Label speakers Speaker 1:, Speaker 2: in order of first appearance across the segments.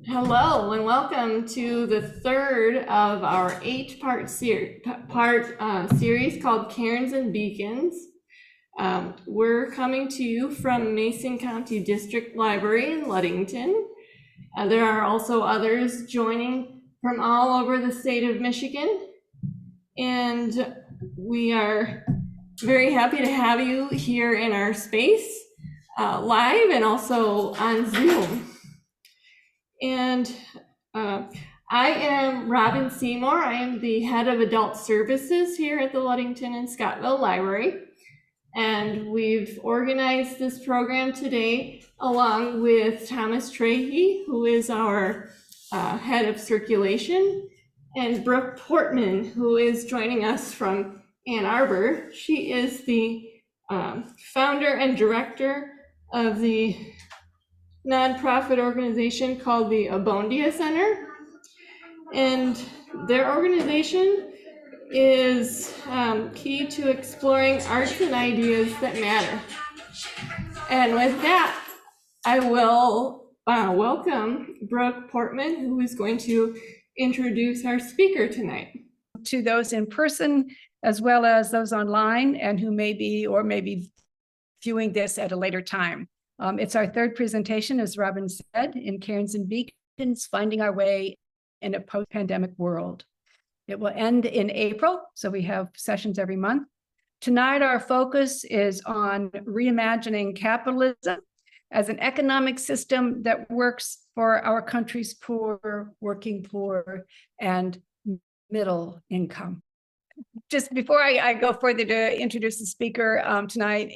Speaker 1: Hello and welcome to the third of our eight-part series called Cairns and Beacons. We're coming to you from Mason County District Library in Ludington. There are also others joining from all over the state of Michigan, and we are very happy to have you here in our space, live and also on Zoom. And I am Robin Seymour. I am the head of adult services here at the Ludington and Scottville Library. And we've organized this program today along with Thomas Trahey, who is our head of circulation, and Brooke Portman, who is joining us from Ann Arbor. She is the founder and director of the nonprofit organization called the Abondia Center. And their organization is key to exploring arts and ideas that matter. And with that, I will welcome Brooke Portman, who is going to introduce our speaker tonight.
Speaker 2: To those in person, as well as those online and who may be viewing this at a later time. It's our third presentation, as Robin said, in Cairns and Beacons, finding our way in a post-pandemic world. It will end in April, so we have sessions every month. Tonight, our focus is on reimagining capitalism as an economic system that works for our country's poor, working poor, and middle income. Just before I go further to introduce the speaker tonight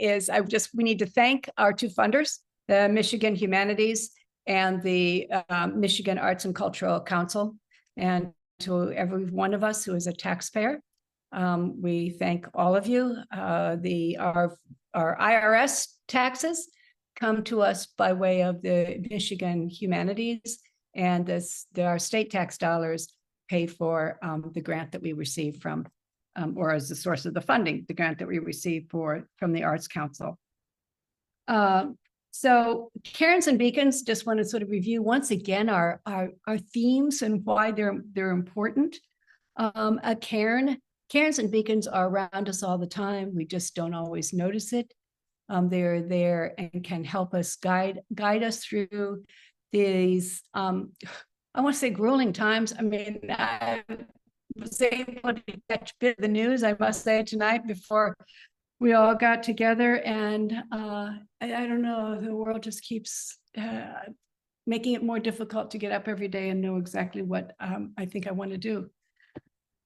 Speaker 2: we need to thank our two funders, the Michigan Humanities and the Michigan Arts and Cultural Council, and to every one of us who is a taxpayer. We thank all of you. Our IRS taxes come to us by way of the Michigan Humanities, and our state tax dollars pay for the grant that we receive from or as the source of the funding, the grant that we received from the Arts Council. So Cairns and Beacons, just want to sort of review once again our themes and why they're important. Cairns and Beacons are around us all the time. We just don't always notice it. They're there and can help us guide us through these, I want to say grueling times. I mean, I was able to catch a bit of the news, I must say, tonight before we all got together, and I don't know, the world just keeps making it more difficult to get up every day and know exactly what I think I want to do.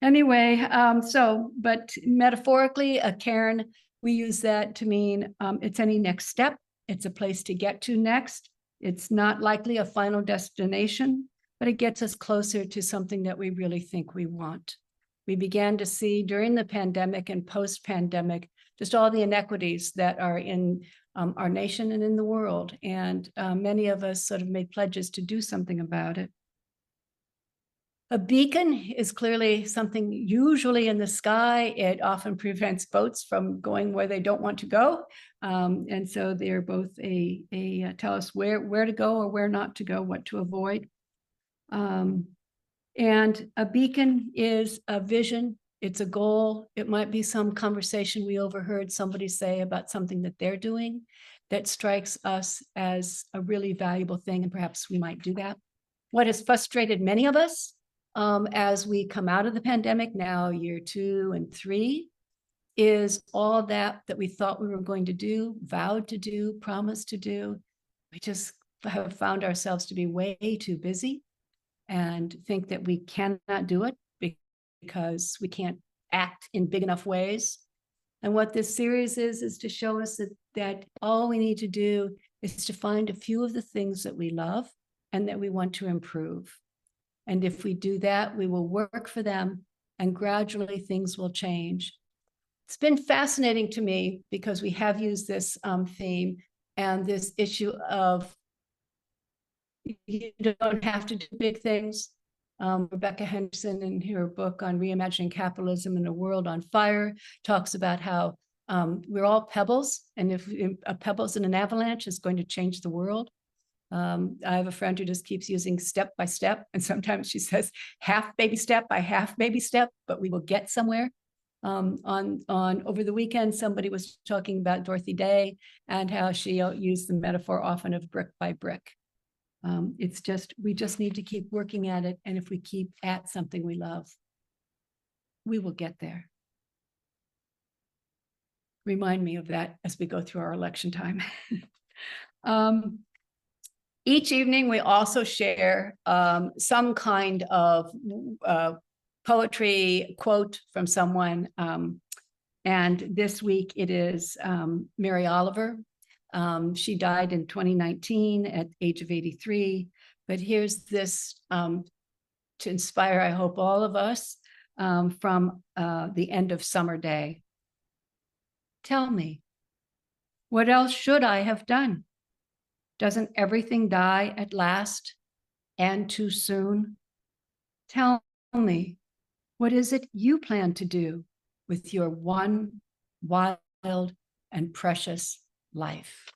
Speaker 2: Anyway, but metaphorically, a cairn, we use that to mean it's any next step. It's a place to get to next. It's not likely a final destination, but it gets us closer to something that we really think we want. We began to see during the pandemic and post-pandemic just all the inequities that are in our nation and in the world. And many of us sort of made pledges to do something about it. A beacon is clearly something usually in the sky. It often prevents boats from going where they don't want to go. And so they're both tell us where to go or where not to go, what to avoid. And a beacon is a vision. It's a goal. It might be some conversation we overheard somebody say about something that they're doing that strikes us as a really valuable thing, and perhaps we might do that. What has frustrated many of us as we come out of the pandemic now, year 2 and 3, is all that we thought we were going to do, vowed to do, promised to do. We just have found ourselves to be way too busy and think that we cannot do it because we can't act in big enough ways. And what this series is to show us that all we need to do is to find a few of the things that we love and that we want to improve. And if we do that, we will work for them, and gradually things will change. It's been fascinating to me because we have used this theme and this issue of you don't have to do big things. Rebecca Henderson, in her book on reimagining capitalism in a world on fire, talks about how we're all pebbles, and if a pebble's in an avalanche, it's going to change the world. I have a friend who just keeps using step by step, and sometimes she says half baby step by half baby step, but we will get somewhere. On over the weekend, somebody was talking about Dorothy Day and how she used the metaphor often of brick by brick. It's just, we just need to keep working at it. And if we keep at something we love, we will get there. Remind me of that as we go through our election time. Each evening, we also share some kind of poetry quote from someone. And this week it is Mary Oliver. She died in 2019 at the age of 83. But here's this to inspire, I hope, all of us from the End of Summer Day. Tell me, what else should I have done? Doesn't everything die at last and too soon? Tell me, what is it you plan to do with your one wild and precious life?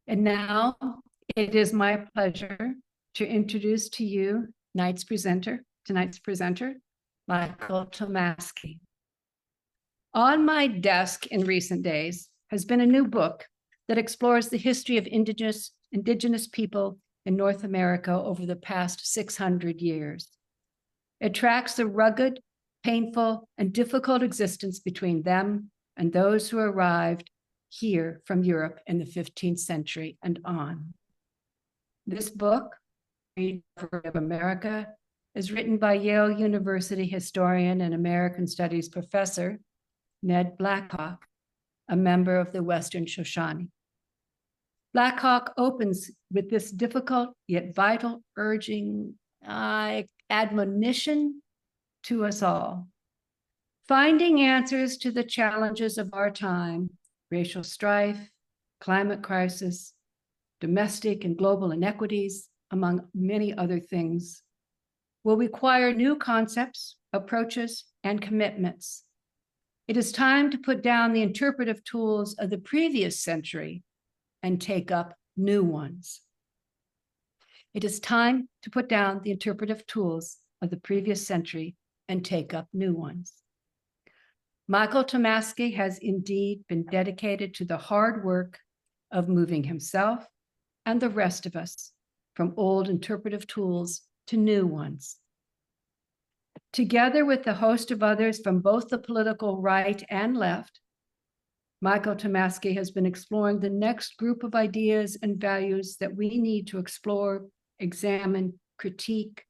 Speaker 2: And now it is my pleasure to introduce to you tonight's presenter, Michal Tomasky. On my desk in recent days has been a new book that explores the history of indigenous people in North America over the past 600 years. It tracks the rugged, painful, and difficult existence between them and those who arrived here from Europe in the 15th century and on. This book, of America, is written by Yale University historian and American Studies professor, Ned Blackhawk, a member of the Western Shoshone. Blackhawk opens with this difficult yet vital urging admonition to us all. Finding answers to the challenges of our time, racial strife, climate crisis, domestic and global inequities, among many other things, will require new concepts, approaches, and commitments. It is time to put down the interpretive tools of the previous century and take up new ones. It is time to put down the interpretive tools of the previous century and take up new ones. Michal Tomasky has indeed been dedicated to the hard work of moving himself and the rest of us from old interpretive tools to new ones. Together with a host of others from both the political right and left, Michal Tomasky has been exploring the next group of ideas and values that we need to explore, examine, critique,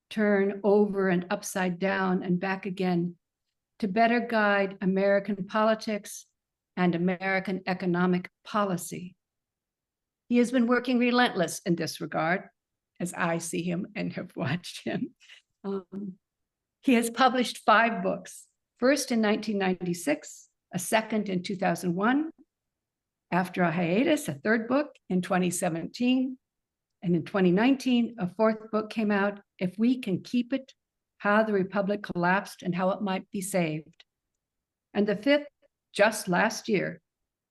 Speaker 2: turn over and upside down and back again to better guide American politics and American economic policy. He has been working relentless in this regard, as I see him and have watched him. He has published 5 books, first in 1996, a second in 2001, after a hiatus, a 3rd book in 2017, and in 2019, a 4th book came out, If We Can Keep It, How the Republic Collapsed and How It Might Be Saved. And the 5th, just last year,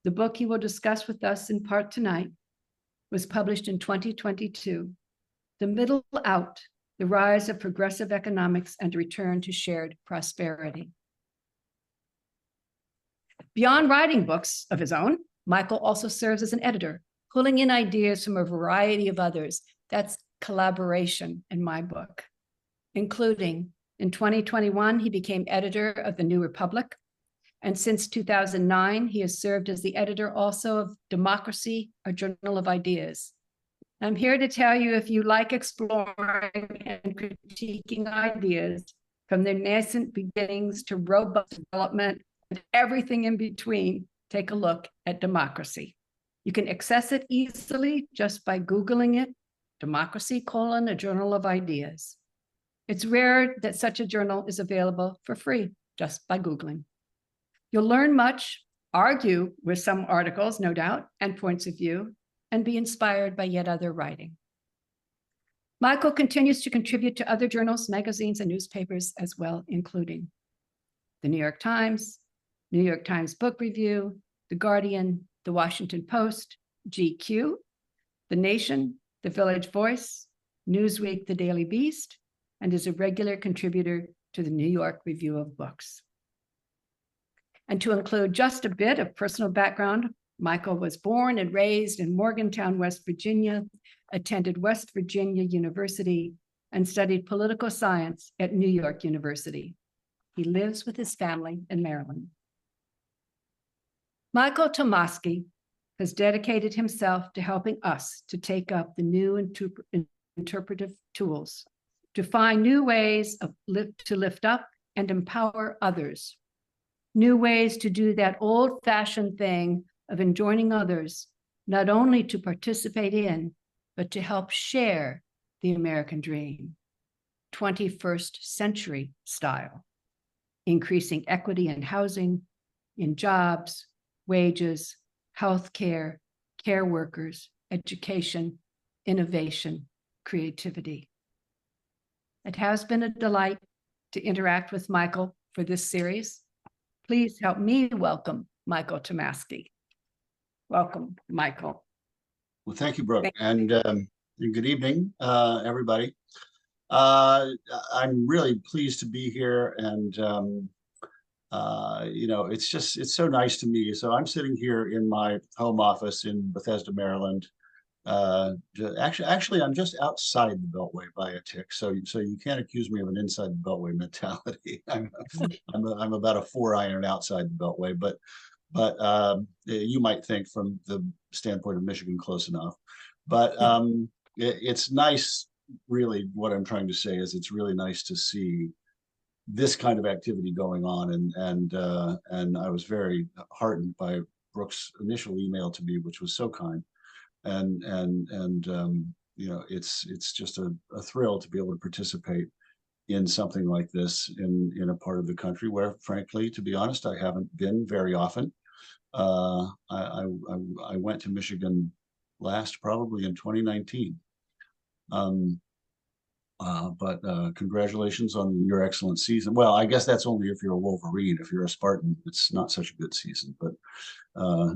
Speaker 2: the book he will discuss with us in part tonight, was published in 2022, The Middle Out, The Rise of Progressive Economics and Return to Shared Prosperity. Beyond writing books of his own, Michal also serves as an editor, pulling in ideas from a variety of others. That's collaboration in my book, including in 2021, he became editor of The New Republic. And since 2009, he has served as the editor also of Democracy, a Journal of Ideas. I'm here to tell you, if you like exploring and critiquing ideas from their nascent beginnings to robust development and everything in between, take a look at Democracy. You can access it easily just by Googling it, Democracy: a Journal of Ideas. It's rare that such a journal is available for free just by Googling. You'll learn much, argue with some articles, no doubt, and points of view, and be inspired by yet other writing. Michal continues to contribute to other journals, magazines, and newspapers as well, including the New York Times Book Review, The Guardian, the Washington Post, GQ, The Nation, The Village Voice, Newsweek, The Daily Beast, and is a regular contributor to the New York Review of Books. And to include just a bit of personal background, Michal was born and raised in Morgantown, West Virginia, attended West Virginia University, and studied political science at New York University. He lives with his family in Maryland. Michal Tomasky has dedicated himself to helping us to take up the new interpretive tools, to find new ways to lift up and empower others, new ways to do that old-fashioned thing of enjoining others, not only to participate in, but to help share the American dream, 21st century style, increasing equity in housing, in jobs, wages, healthcare, care workers, education, innovation, creativity. It has been a delight to interact with Michal for this series. Please help me welcome Michal Tomasky. Welcome, Michal.
Speaker 3: Well, thank you, Brooke, and good evening, everybody. I'm really pleased to be here, and it's so nice to meet you. So I'm sitting here in my home office in Bethesda, Maryland. Actually, I'm just outside the Beltway by a tick, so you can't accuse me of an inside the Beltway mentality. I'm about a 4-iron outside the Beltway, but you might think from the standpoint of Michigan close enough. But it's nice, really. What I'm trying to say is it's really nice to see this kind of activity going on, and I was very heartened by Brooke's initial email to me, which was so kind. And it's just a thrill to be able to participate in something like this in a part of the country where, frankly, to be honest, I haven't been very often. I went to Michigan last probably in 2019. But congratulations on your excellent season. Well, I guess that's only if you're a Wolverine. If you're a Spartan, it's not such a good season. But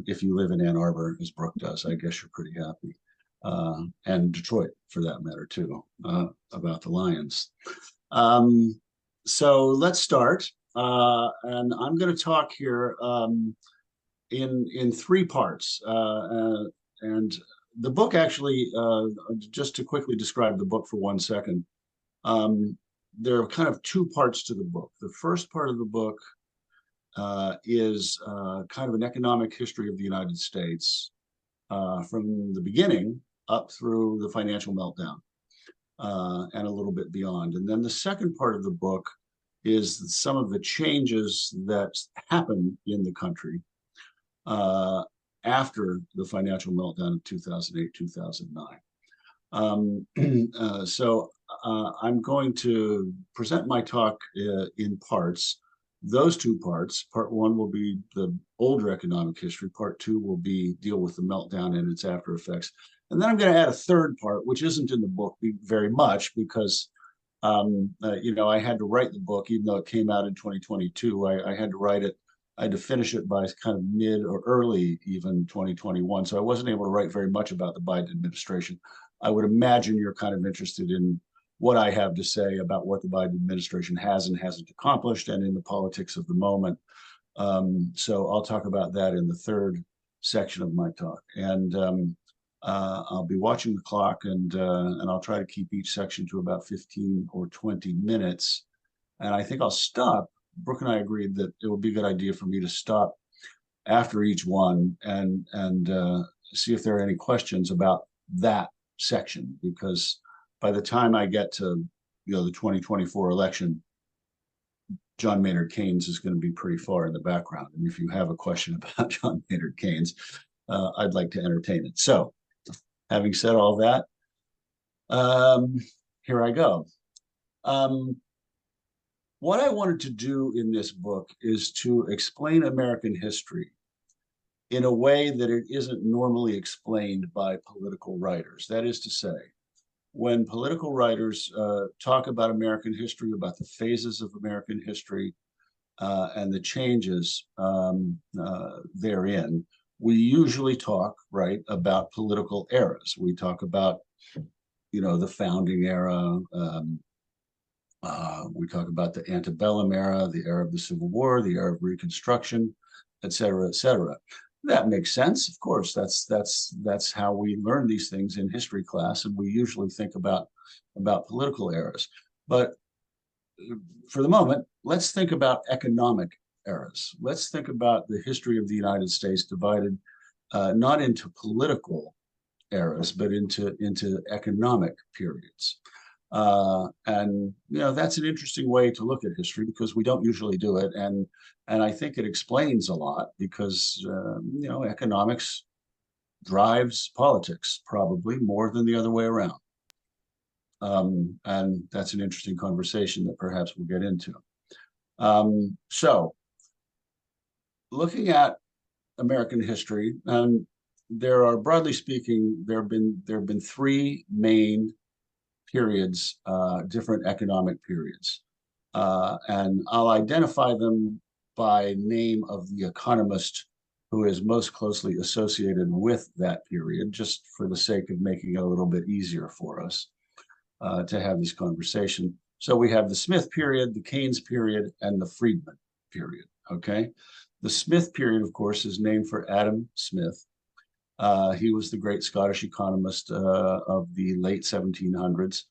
Speaker 3: if you live in Ann Arbor, as Brooke does, I guess you're pretty happy. And Detroit, for that matter, too, about the Lions. So let's start. And I'm going to talk here in 3 parts. And the book actually, just to quickly describe the book for 1 second, there are kind of 2 parts to the book. The first part of the book is kind of an economic history of the United States from the beginning up through the financial meltdown and a little bit beyond. And then the second part of the book is some of the changes that happened in the country after the financial meltdown of 2008, 2009. So I'm going to present my talk in parts. Those 2 parts, part 1 will be the older economic history, part 2 will be deal with the meltdown and its after effects. And then I'm going to add a third part, which isn't in the book very much because, I had to write the book, even though it came out in 2022, I had to write it. I had to finish it by kind of mid or early even 2021. So I wasn't able to write very much about the Biden administration. I would imagine you're kind of interested in what I have to say about what the Biden administration has and hasn't accomplished and in the politics of the moment. So I'll talk about that in the third section of my talk. And I'll be watching the clock and I'll try to keep each section to about 15 or 20 minutes. And I think I'll stop. Brooke and I agreed that it would be a good idea for me to stop after each one and see if there are any questions about that section, because by the time I get to the 2024 election, John Maynard Keynes is going to be pretty far in the background. And if you have a question about John Maynard Keynes, I'd like to entertain it. So having said all that, here I go. What I wanted to do in this book is to explain American history in a way that it isn't normally explained by political writers. That is to say, when political writers talk about American history, about the phases of American history and the changes therein, we usually talk, right, about political eras. We talk about, the founding era. We talk about the antebellum era, the era of the Civil War, the era of Reconstruction, et cetera, et cetera. That makes sense, of course. That's how we learn these things in history class, and we usually think about political eras. But for the moment, let's think about economic eras. Let's think about the history of the United States divided not into political eras, but into economic periods. And that's an interesting way to look at history because we don't usually do it, and I think it explains a lot because economics drives politics probably more than the other way around. And that's an interesting conversation that perhaps we'll get into. So, looking at American history, there are, broadly speaking, there have been three main periods, different economic periods. And I'll identify them by name of the economist who is most closely associated with that period, just for the sake of making it a little bit easier for us to have this conversation. So we have the Smith period, the Cairns period, and the Friedman period, okay? The Smith period, of course, is named for Adam Smith. He was the great Scottish economist of the late 1700s,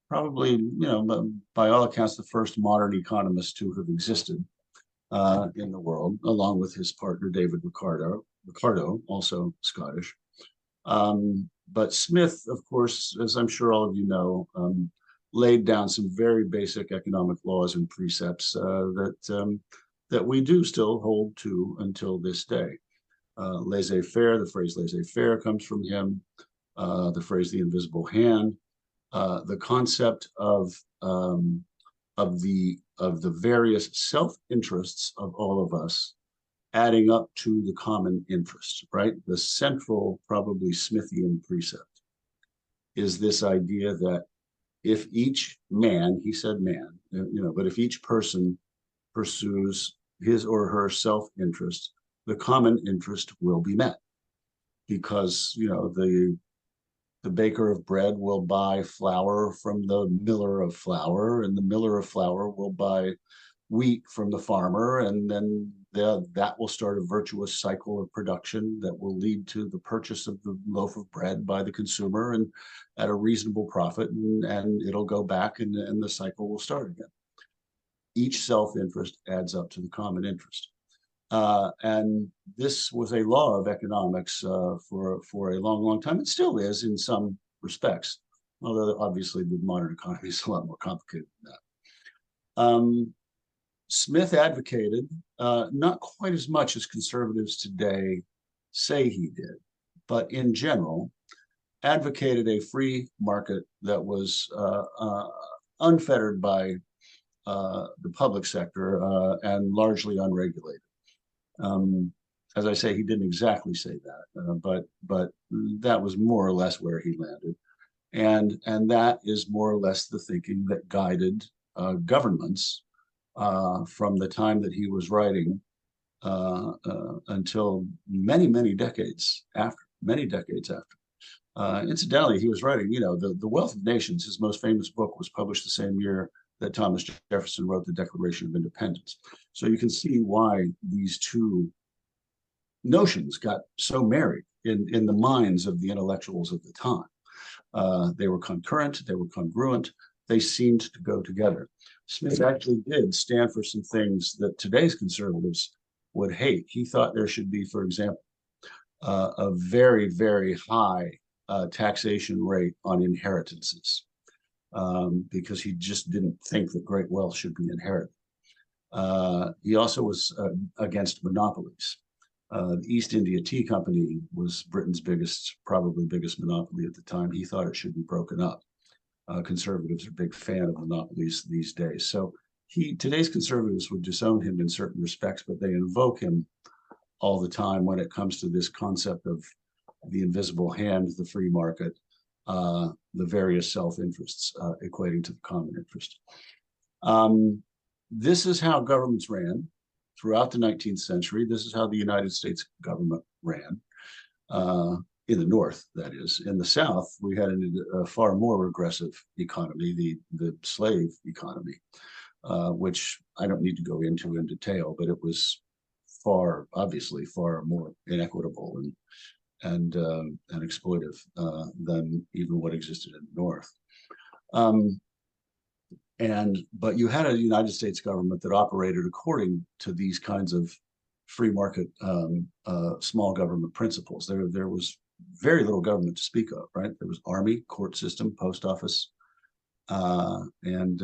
Speaker 3: probably, by all accounts, the first modern economist to have existed in the world, along with his partner, David Ricardo, also Scottish. But Smith, of course, as I'm sure all of you know, laid down some very basic economic laws and precepts that we do still hold to until this day. Laissez-faire, the phrase laissez-faire comes from him. The phrase the invisible hand, the concept of the various self-interests of all of us adding up to the common interest, right? The central, probably Smithian precept is this idea that if each man, he said man, but if each person pursues his or her self-interest, the common interest will be met because, the baker of bread will buy flour from the miller of flour, and the miller of flour will buy wheat from the farmer, and then that will start a virtuous cycle of production that will lead to the purchase of the loaf of bread by the consumer and at a reasonable profit, and it'll go back and the cycle will start again. Each self-interest adds up to the common interest. And this was a law of economics for a long, long time. It still is in some respects, although obviously the modern economy is a lot more complicated than that. Smith advocated, not quite as much as conservatives today say he did, but in general, advocated a free market that was unfettered by the public sector and largely unregulated. As I say, he didn't exactly say that, but that was more or less where he landed, and that is more or less the thinking that guided governments from the time that he was writing until many decades after. Incidentally, he was writing, the Wealth of Nations. His most famous book was published the same year that Thomas Jefferson wrote the Declaration of Independence. So you can see why these two notions got so married in the minds of the intellectuals of the time. They were concurrent, they were congruent, they seemed to go together. Smith actually did stand for some things that today's conservatives would hate. He thought there should be, for example, a very, very high taxation rate on inheritances. Because he just didn't think that great wealth should be inherited. He also was against monopolies. The East India Tea Company was Britain's probably biggest monopoly at the time. He thought it should be broken up. Conservatives are a big fan of monopolies these days. So today's conservatives would disown him in certain respects, but they invoke him all the time when it comes to this concept of the invisible hand, the free market, the various self-interests equating to the common interest. This is how governments ran throughout the 19th century. This is how the United States government ran. In the North, that is. In the South, we had a far more regressive economy, the slave economy, which I don't need to go into in detail, but it was obviously far more inequitable and exploitive than even what existed in the North. But you had a United States government that operated according to these kinds of free market, small government principles. There was very little government to speak of, right? There was army, court system, post office, and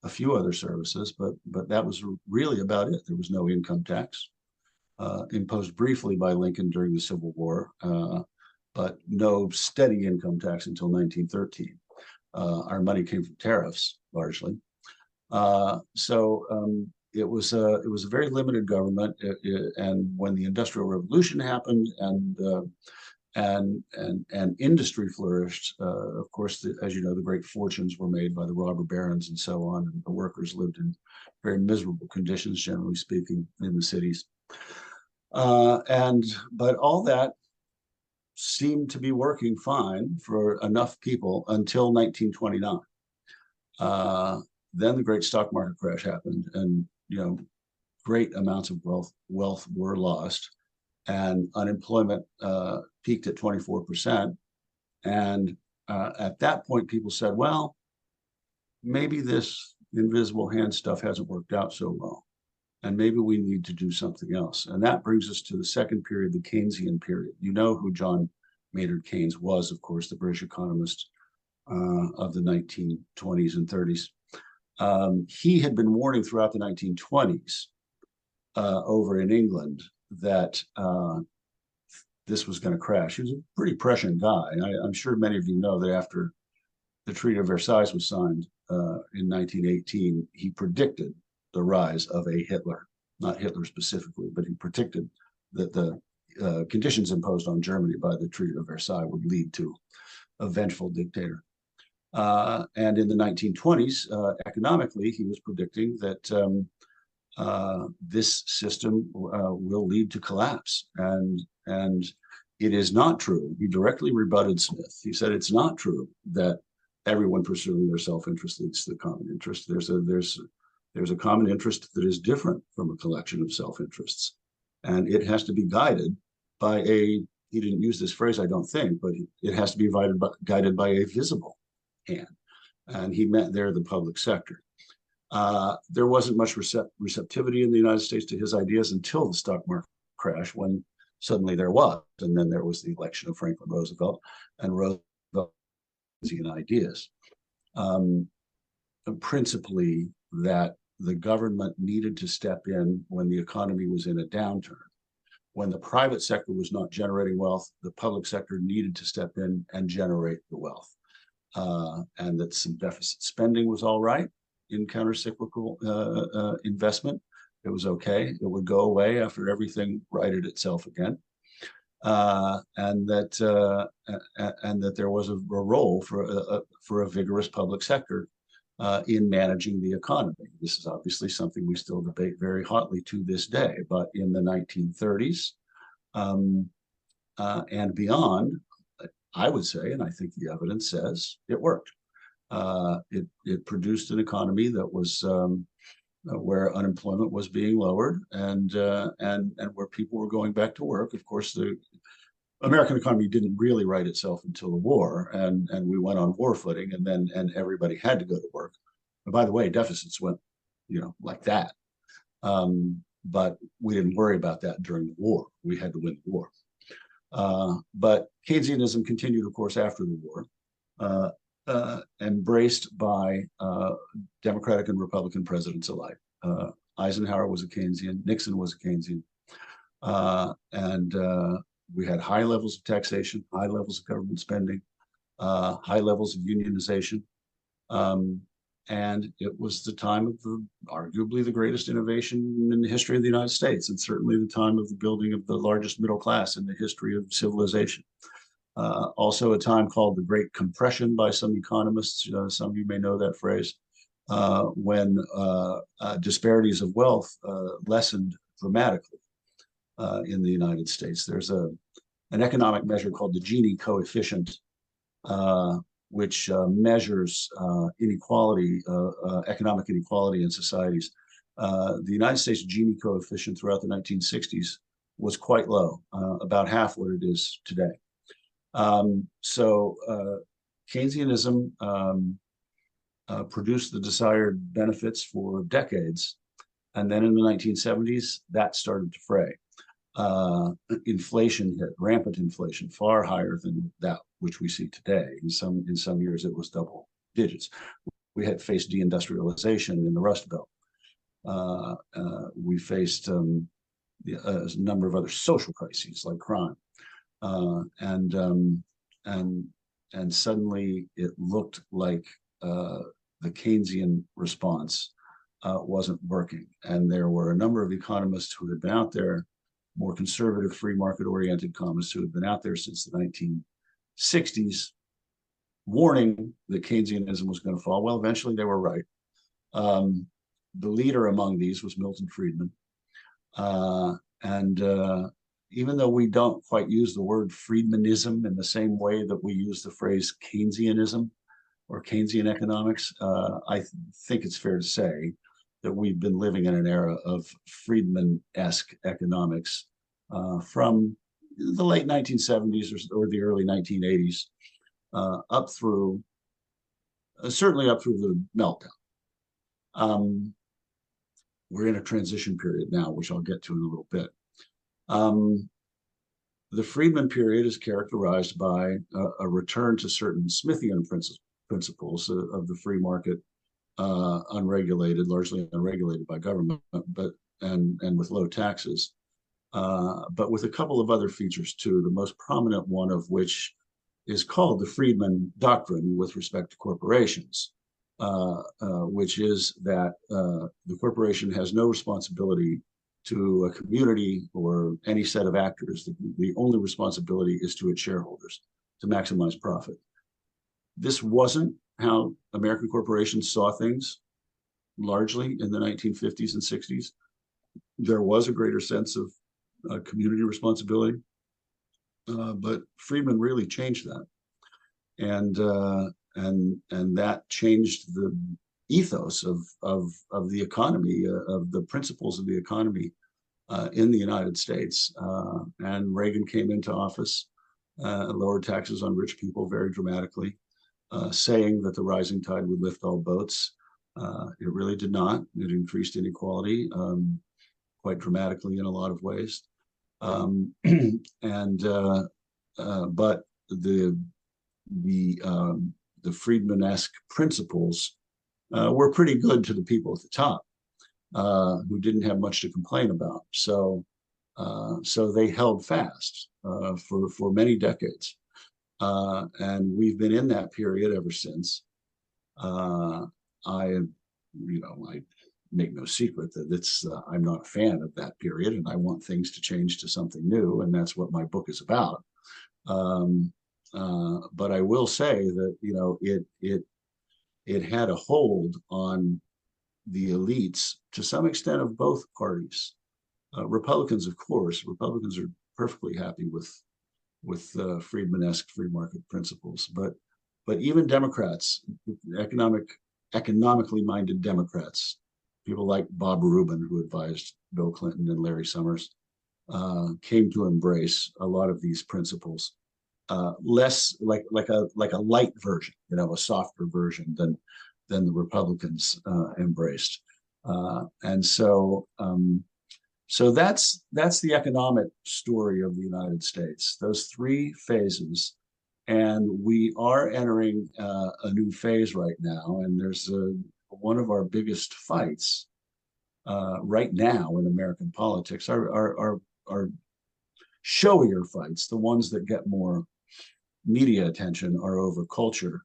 Speaker 3: a few other services, but that was really about it. There was no income tax, imposed briefly by Lincoln during the Civil War, but no steady income tax until 1913. Our money came from tariffs largely. It was a very limited government, and when the Industrial Revolution happened and industry flourished, of course, as you know, the great fortunes were made by the robber barons and so on, and the workers lived in very miserable conditions, generally speaking, in the cities. But all that seemed to be working fine for enough people until 1929. Then the great stock market crash happened, and great amounts of wealth were lost, and unemployment peaked at 24%. And at that point, people said, well, maybe this invisible hand stuff hasn't worked out so well, and maybe we need to do something else. And that brings us to the second period, the Keynesian period. You know who John Maynard Keynes was, of course, the British economist of the 1920s and 30s. He had been warning throughout the 1920s over in England that this was going to crash. He was a pretty prescient guy. I'm sure many of you know that after the Treaty of Versailles was signed in 1918, he predicted the rise of a Hitler, not Hitler specifically, but he predicted that the conditions imposed on Germany by the Treaty of Versailles would lead to a vengeful dictator. And in the 1920s, economically, he was predicting that this system will lead to collapse. And it is not true. He directly rebutted Smith. He said it's not true that everyone pursuing their self-interest leads to the common interest. There's a common interest that is different from a collection of self-interests. And it has to be guided by he didn't use this phrase, I don't think, but it has to be guided by a visible hand. And he meant there the public sector. There wasn't much receptivity in the United States to his ideas until the stock market crash, when suddenly there was. And then there was the election of Franklin Roosevelt and Roosevelt's ideas. Principally that the government needed to step in when the economy was in a downturn. When the private sector was not generating wealth, the public sector needed to step in and generate the wealth. And that some deficit spending was all right in countercyclical investment. It was okay. It would go away after everything righted itself again. And that there was a role for a vigorous public sector in managing the economy. This is obviously something we still debate very hotly to this day, but in the 1930s and beyond, I would say, and I think the evidence says, it worked. It produced an economy that was where unemployment was being lowered and where people were going back to work. Of course, the American economy didn't really right itself until the war, and we went on war footing, and everybody had to go to work. And by the way, deficits went, like that. But we didn't worry about that during the war. We had to win the war. But Keynesianism continued, of course, after the war, embraced by Democratic and Republican presidents alike. Eisenhower was a Keynesian, Nixon was a Keynesian, and we had high levels of taxation, high levels of government spending, high levels of unionization. And it was the time of arguably the greatest innovation in the history of the United States, and certainly the time of the building of the largest middle class in the history of civilization. Also a time called the Great Compression by some economists. Some of you may know that phrase, when disparities of wealth lessened dramatically. in the United States. There's an economic measure called the Gini coefficient, which measures inequality, economic inequality in societies. The United States Gini coefficient throughout the 1960s was quite low, about half what it is today. So Keynesianism produced the desired benefits for decades. And then in the 1970s, that started to fray. Inflation hit, rampant inflation, far higher than that which we see today. In some years, it was double digits. We had faced deindustrialization in the Rust Belt. We faced a number of other social crises like crime, and suddenly it looked like the Keynesian response wasn't working. And there were a number of economists who had been out there, more conservative, free market-oriented economists who had been out there since the 1960s, warning that Keynesianism was going to fall. Well, eventually they were right. The leader among these was Milton Friedman. Even though we don't quite use the word Friedmanism in the same way that we use the phrase Keynesianism or Keynesian economics, I think it's fair to say that we've been living in an era of Friedman-esque economics from the late 1970s or the early 1980s up through, certainly up through the meltdown. We're in a transition period now, which I'll get to in a little bit. The Friedman period is characterized by a return to certain Smithian principles of the free market, unregulated, largely unregulated by government, and with low taxes, but with a couple of other features too. The most prominent one of which is called the Friedman Doctrine with respect to corporations, which is that the corporation has no responsibility to a community or any set of actors. The only responsibility is to its shareholders to maximize profit. This wasn't how American corporations saw things largely in the 1950s and 60s. There was a greater sense of community responsibility, but Friedman really changed that. And that changed the ethos of the economy, of the principles of the economy in the United States. And Reagan came into office, lowered taxes on rich people very dramatically, saying that the rising tide would lift all boats. It really did not. It increased inequality quite dramatically in a lot of ways. But the Friedman-esque principles were pretty good to the people at the top, who didn't have much to complain about. So they held fast for many decades, and we've been in that period ever since. I make no secret that I'm not a fan of that period, and I want things to change to something new, and that's what my book is about. But I will say that it had a hold on the elites to some extent of both parties. Republicans, of course, Republicans are perfectly happy with Friedman-esque free market principles, but even Democrats, economically minded Democrats, people like Bob Rubin, who advised Bill Clinton and Larry Summers, came to embrace a lot of these principles. Less like a light version, a softer version than the Republicans embraced, and so that's the economic story of the United States. Those three phases, and we are entering a new phase right now. And there's one of our biggest fights right now in American politics are showier fights. The ones that get more media attention are over culture.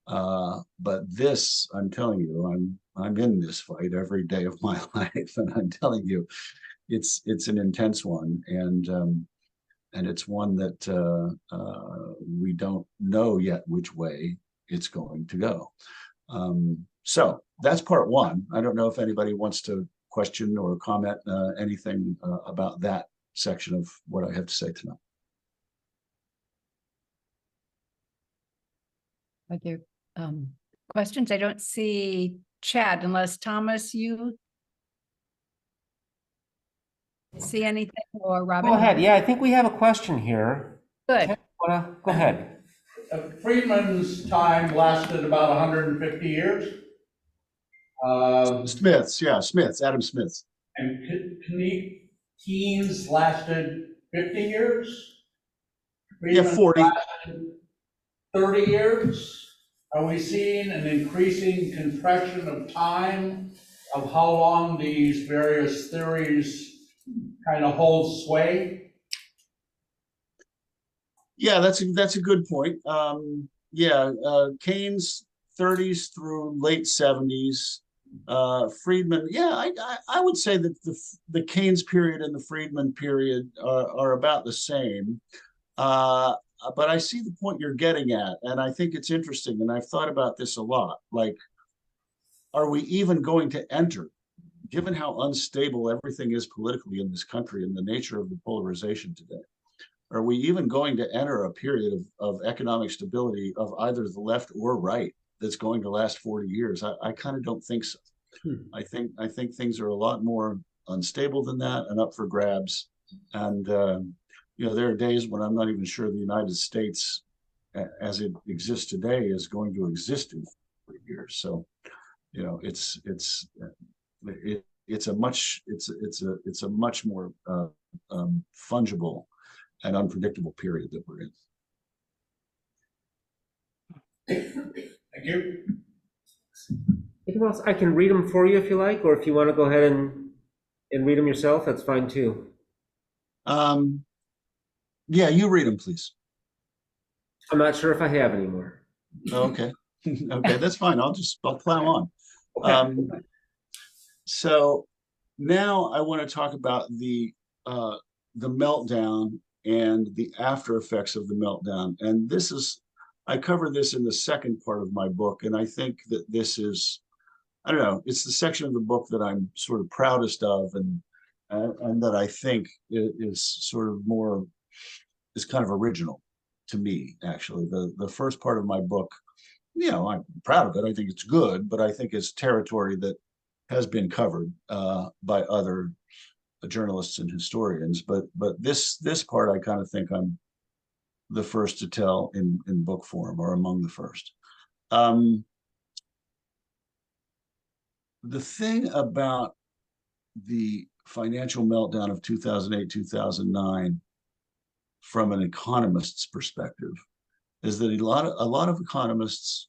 Speaker 3: But this, I'm telling you, I'm in this fight every day of my life, and I'm telling you, it's an intense one, and it's one that we don't know yet which way it's going to go. So that's part one. I don't know if anybody wants to question or comment anything about that section of what I have to say tonight.
Speaker 2: Are there questions? I don't see Chad, unless Thomas, you see anything, or Robin?
Speaker 4: Go ahead. Yeah, I think we have a question here.
Speaker 2: Good.
Speaker 4: Ken, go ahead.
Speaker 5: Friedman's time lasted about 150 years.
Speaker 3: Smiths, yeah, Smiths, Adam Smiths.
Speaker 5: And Keynes lasted 50 year?s.
Speaker 3: Yeah, 40.
Speaker 5: Lasted 30 years. Are we seeing an increasing compression of time of how long these various theories kind of hold sway?
Speaker 3: Yeah, that's a good point. Keynes 30s through late 70s. Friedman, yeah, I would say that the Keynes period and the Friedman period are about the same. But I see the point you're getting at, and I think it's interesting, and I've thought about this a lot. Like, are we even going to enter, given how unstable everything is politically in this country and the nature of the polarization today, are we even going to enter a period of economic stability of either the left or right that's going to last 40 years? I kind of don't think so. I think things are a lot more unstable than that and up for grabs. And there are days when I'm not even sure the United States, as it exists today, is going to exist in 40 years. So, it's a much more fungible and unpredictable period that we're in.
Speaker 5: Thank you.
Speaker 4: Anything else? I can read them for you if you like, or if you want to go ahead and read them yourself, that's fine too.
Speaker 3: Yeah, you read them, please.
Speaker 4: I'm not sure if I have any more.
Speaker 3: Okay. Okay, that's fine. I'll plow on.
Speaker 4: Okay.
Speaker 3: So now I want to talk about the meltdown and the after effects of the meltdown. And I cover this in the second part of my book. And I think that this is, I don't know, it's the section of the book that I'm sort of proudest of and that I think is sort of more, is kind of original to me, actually. The first part of my book, I'm proud of it. I think it's good, but I think it's territory that has been covered by other journalists and historians. But this part, I kind of think I'm the first to tell in book form, or among the first. The thing about the financial meltdown of 2008, 2009, from an economist's perspective, is that a lot of economists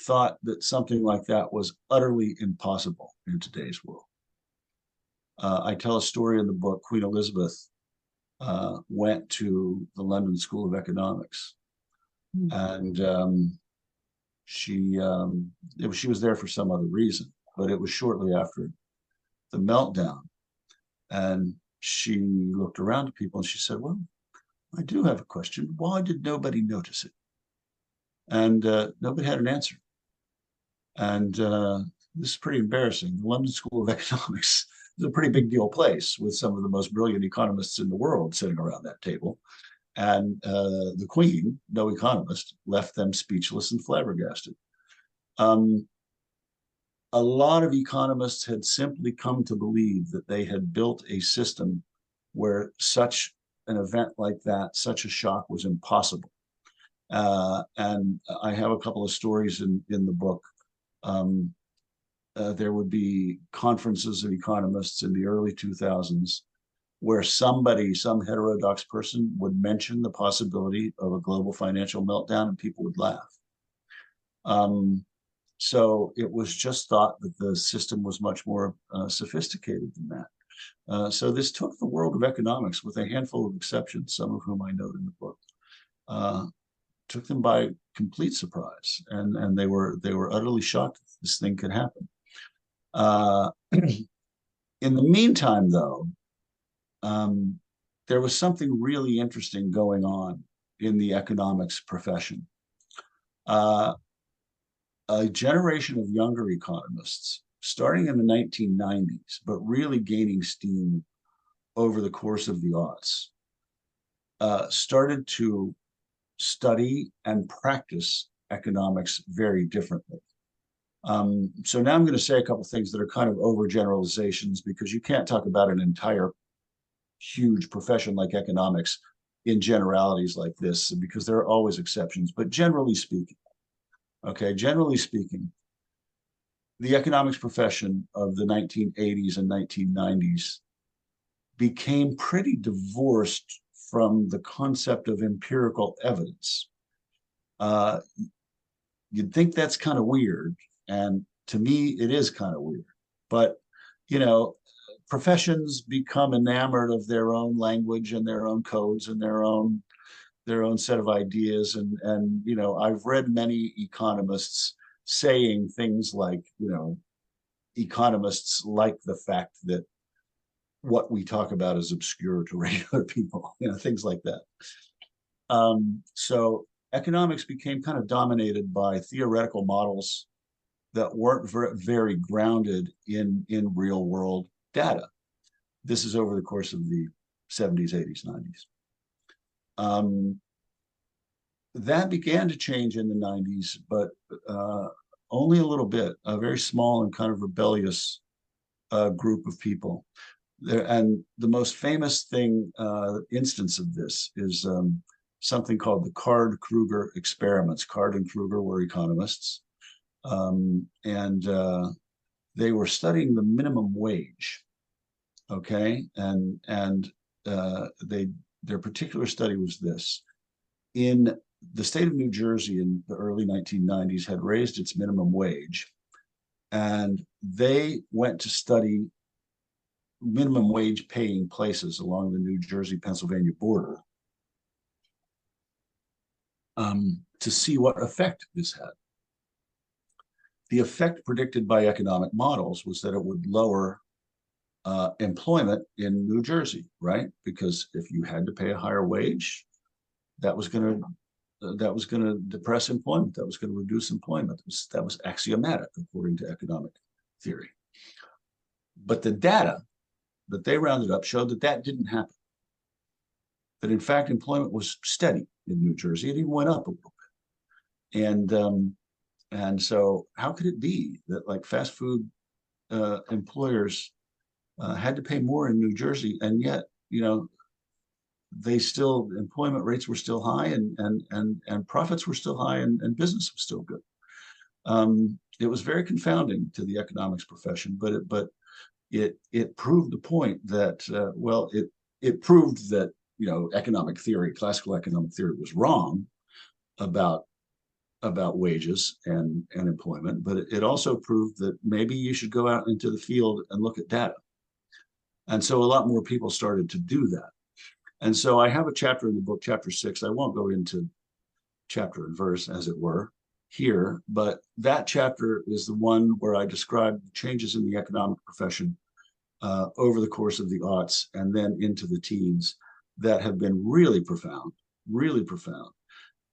Speaker 3: thought that something like that was utterly impossible in today's world. I tell a story in the book. Queen Elizabeth went to the London School of Economics, and she was there for some other reason, but it was shortly after the meltdown, and she looked around at people and she said, "Well, I do have a question. Why did nobody notice it?" And nobody had an answer. And this is pretty embarrassing. The London School of Economics is a pretty big deal place with some of the most brilliant economists in the world sitting around that table. And the Queen, no economist, left them speechless and flabbergasted. A lot of economists had simply come to believe that they had built a system where such an event like that, such a shock, was impossible. And I have a couple of stories in the book. There would be conferences of economists in the early 2000s where some heterodox person would mention the possibility of a global financial meltdown and people would laugh. So it was just thought that the system was much more sophisticated than that. So this took the world of economics, with a handful of exceptions, some of whom I note in the book, took them by complete surprise, and they were utterly shocked that this thing could happen. In the meantime, though, there was something really interesting going on in the economics profession. A generation of younger economists, starting in the 1990s, but really gaining steam over the course of the aughts, started to study and practice economics very differently. So now I'm going to say a couple of things that are kind of overgeneralizations, because you can't talk about an entire huge profession like economics in generalities like this, because there are always exceptions. But generally speaking, the economics profession of the 1980s and 1990s became pretty divorced from the concept of empirical evidence. You'd think that's kind of weird, and to me, it is kind of weird. But, you know, professions become enamored of their own language and their own codes and their own set of ideas. And you know, I've read many economists saying things like, you know, economists like the fact that what we talk about is obscure to regular people, you know, things like that. So economics became kind of dominated by theoretical models that weren't very grounded in real world data. This is over the course of the 70s, 80s, 90s. That began to change in the 90s, but only a little bit, a very small and kind of rebellious group of people. And the most famous instance of this is something called the Card-Kruger experiments. Card and Kruger were economists, and they were studying the minimum wage. Okay, and their particular study was this: in the state of New Jersey in the early 1990s had raised its minimum wage, and they went to study minimum wage paying places along the New Jersey-Pennsylvania border to see what effect this had. The effect predicted by economic models was that it would lower employment in New Jersey, right? Because if you had to pay a higher wage, that was going to depress employment. That was going to reduce employment. That was axiomatic according to economic theory. But the data that they rounded up showed that that didn't happen. That in fact, employment was steady in New Jersey. It even went up a little bit. And so how could it be that like fast food employers had to pay more in New Jersey, and yet, you know, employment rates were still high, and profits were still high, and business was still good. It was very confounding to the economics profession, but it proved the point that it proved that, you know, economic theory, classical economic theory, was wrong about wages and employment, but it also proved that maybe you should go out into the field and look at data. And so a lot more people started to do that. And so I have a chapter in the book, chapter 6. I won't go into chapter and verse, as it were, here, but that chapter is the one where I describe changes in the economic profession over the course of the aughts and then into the teens that have been really profound, really profound.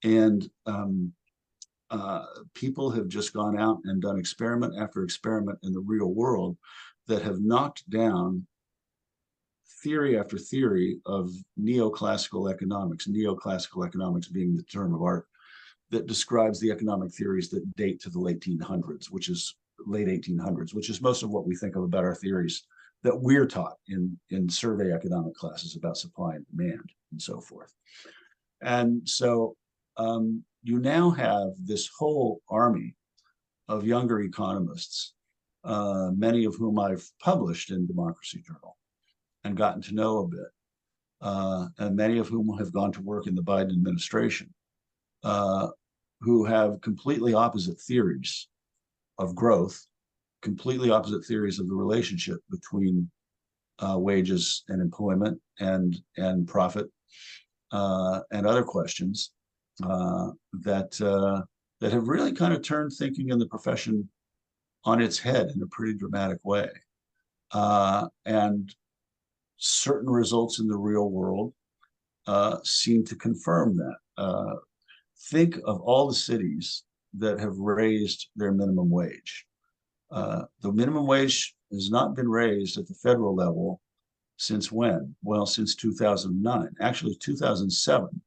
Speaker 3: And people have just gone out and done experiment after experiment in the real world that have knocked down theory after theory of neoclassical economics being the term of art that describes the economic theories that date to the late 1800s, which is most of what we think of about our theories that we're taught in survey economic classes about supply and demand and so forth. And so you now have this whole army of younger economists, many of whom I've published in Democracy Journal and gotten to know a bit, and many of whom have gone to work in the Biden administration, who have completely opposite theories of growth, completely opposite theories of the relationship between wages and employment and profit, and other questions that have really kind of turned thinking in the profession on its head in a pretty dramatic way. And certain results in the real world seem to confirm that. Think of all the cities that have raised their minimum wage. The minimum wage has not been raised at the federal level Since when? Well, since 2009. Actually, 2007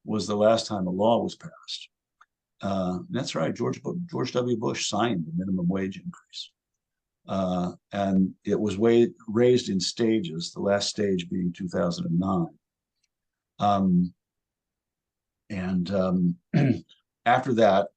Speaker 3: was the last time a law was passed. That's right, George W. Bush signed the minimum wage increase. And it was raised in stages, the last stage being 2009. After that,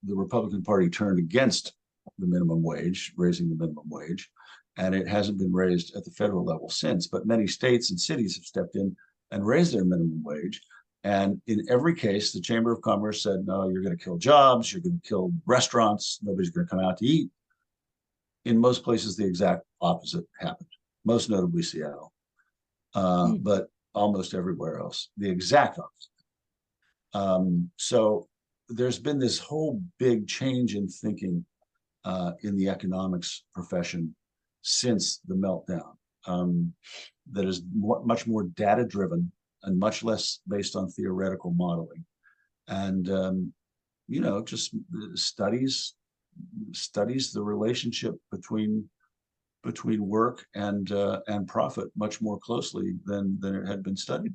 Speaker 3: the Republican Party turned against the minimum wage, raising the minimum wage, and it hasn't been raised at the federal level since. But many states and cities have stepped in and raised their minimum wage. And in every case, the Chamber of Commerce said, no, you're going to kill jobs, you're going to kill restaurants, nobody's going to come out to eat. In most places, the exact opposite happened, most notably Seattle, but almost everywhere else, the exact opposite. So there's been this whole big change in thinking in the economics profession since the meltdown, that is much more data-driven and much less based on theoretical modeling. And, just studies the relationship between work and profit much more closely than it had been studied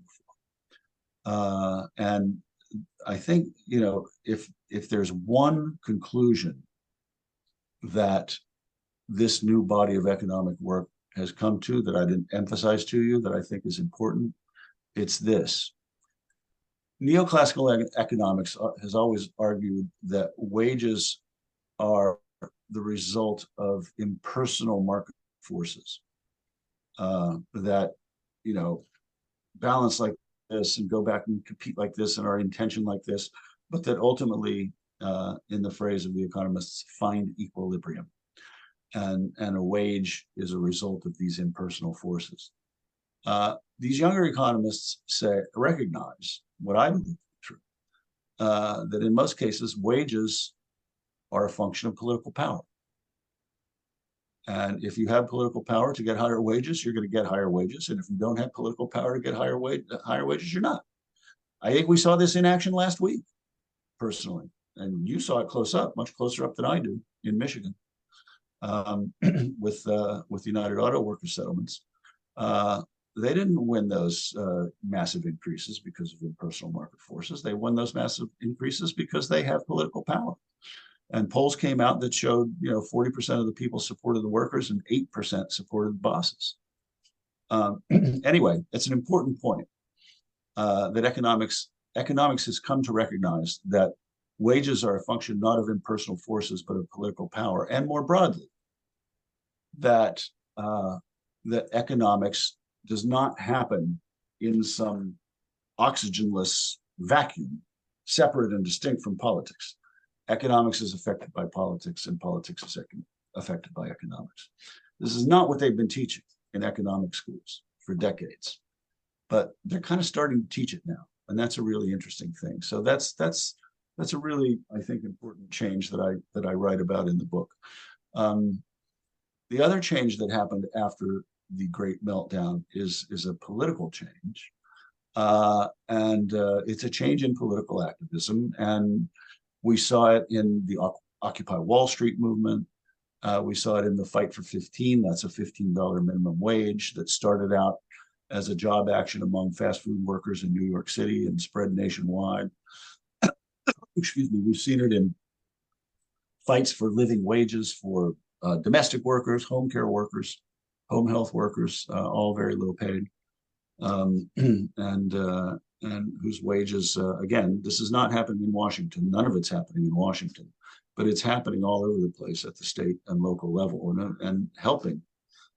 Speaker 3: before. And I think, if there's one conclusion that this new body of economic work has come to that I didn't emphasize to you that I think is important, it's this. Neoclassical economics has always argued that wages are the result of impersonal market forces that, balance like this and go back and compete like this and are intention like this, but that ultimately, in the phrase of the economists, find equilibrium. And a wage is a result of these impersonal forces. These younger economists recognize what I believe to be true, that in most cases, wages are a function of political power. And if you have political power to get higher wages, you're going to get higher wages. And if you don't have political power to get higher wages, you're not. I think we saw this in action last week, personally. And you saw it close up, much closer up than I do in Michigan, with United Auto Workers settlements. They didn't win those massive increases because of impersonal market forces. They won those massive increases because they have political power. And polls came out that showed, 40% of the people supported the workers and 8% supported the bosses. Anyway, it's an important point that economics has come to recognize that wages are a function not of impersonal forces, but of political power. And more broadly, that economics does not happen in some oxygenless vacuum, separate and distinct from politics. Economics is affected by politics, and politics is affected by economics. This is not what they've been teaching in economic schools for decades, but they're kind of starting to teach it now, and that's a really interesting thing. So that's a really, I think, important change that I write about in the book. The other change that happened after the Great Meltdown is a political change, and it's a change in political activism. And we saw it in the Occupy Wall Street movement. We saw it in the Fight for 15. That's a $15 minimum wage that started out as a job action among fast food workers in New York City and spread nationwide. Excuse me. We've seen it in fights for living wages for domestic workers, home care workers, home health workers, all very low paid, and whose wages, again, this is not happening in Washington. None of it's happening in Washington, but it's happening all over the place at the state and local level, and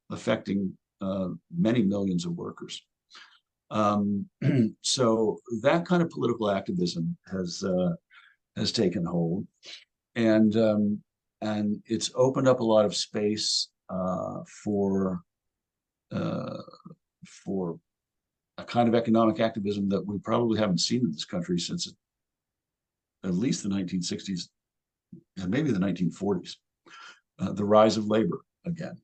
Speaker 3: affecting many millions of workers. So that kind of political activism has taken hold, and it's opened up a lot of space for a kind of economic activism that we probably haven't seen in this country since at least the 1960s and maybe the 1940s. The rise of labor again,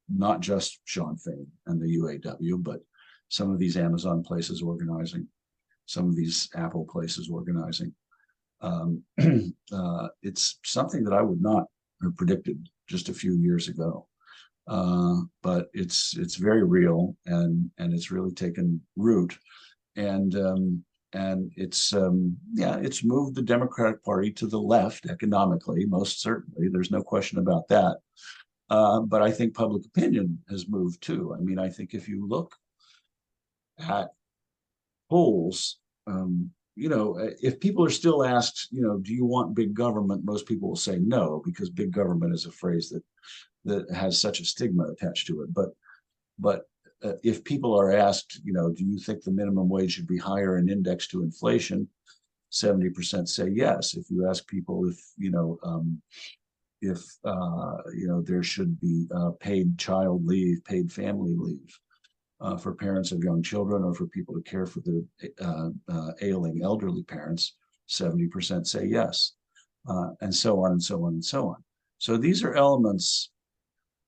Speaker 3: not just Shawn Fain and the UAW, but some of these Amazon places organizing, some of these Apple places organizing. It's something that I would not have predicted just a few years ago. But it's very real, and it's really taken root, and it's yeah, it's moved the Democratic Party to the left economically, most certainly. There's no question about that. But I think public opinion has moved too. I mean, I think if you look at polls, you know, if people are still asked, you know, do you want big government? Most people will say no, because big government is a phrase that has such a stigma attached to it. But if people are asked, you know, do you think the minimum wage should be higher and indexed to inflation? 70% say yes. If you ask people if, you know, you know, there should be paid child leave, paid family leave for parents of young children, or for people to care for their ailing elderly parents, 70% say yes, and so on and so on and so on. So these are elements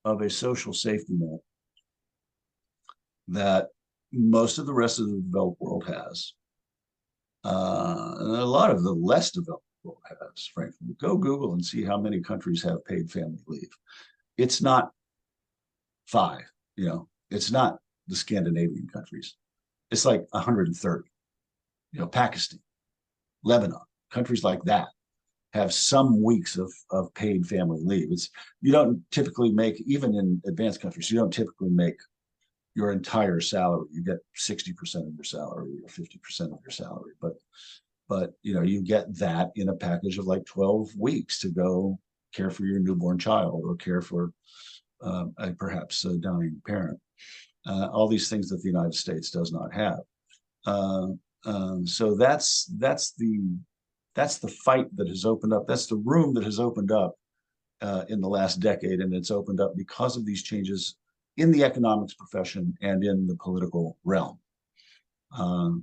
Speaker 3: of a social safety net that most of the rest of the developed world has. And a lot of the less developed world has, frankly. Go Google and see how many countries have paid family leave. It's not 5, you know, it's not the Scandinavian countries. It's like 130, you know, Pakistan, Lebanon, countries like that have some weeks of paid family leave. It's, you don't typically make, even in advanced countries, you don't typically make your entire salary. You get 60% of your salary or 50% of your salary, but you know, you get that in a package of like 12 weeks to go care for your newborn child, or care for perhaps a dying parent. All these things that the United States does not have. So that's the fight that has opened up. That's the room that has opened up in the last decade, and it's opened up because of these changes in the economics profession and in the political realm.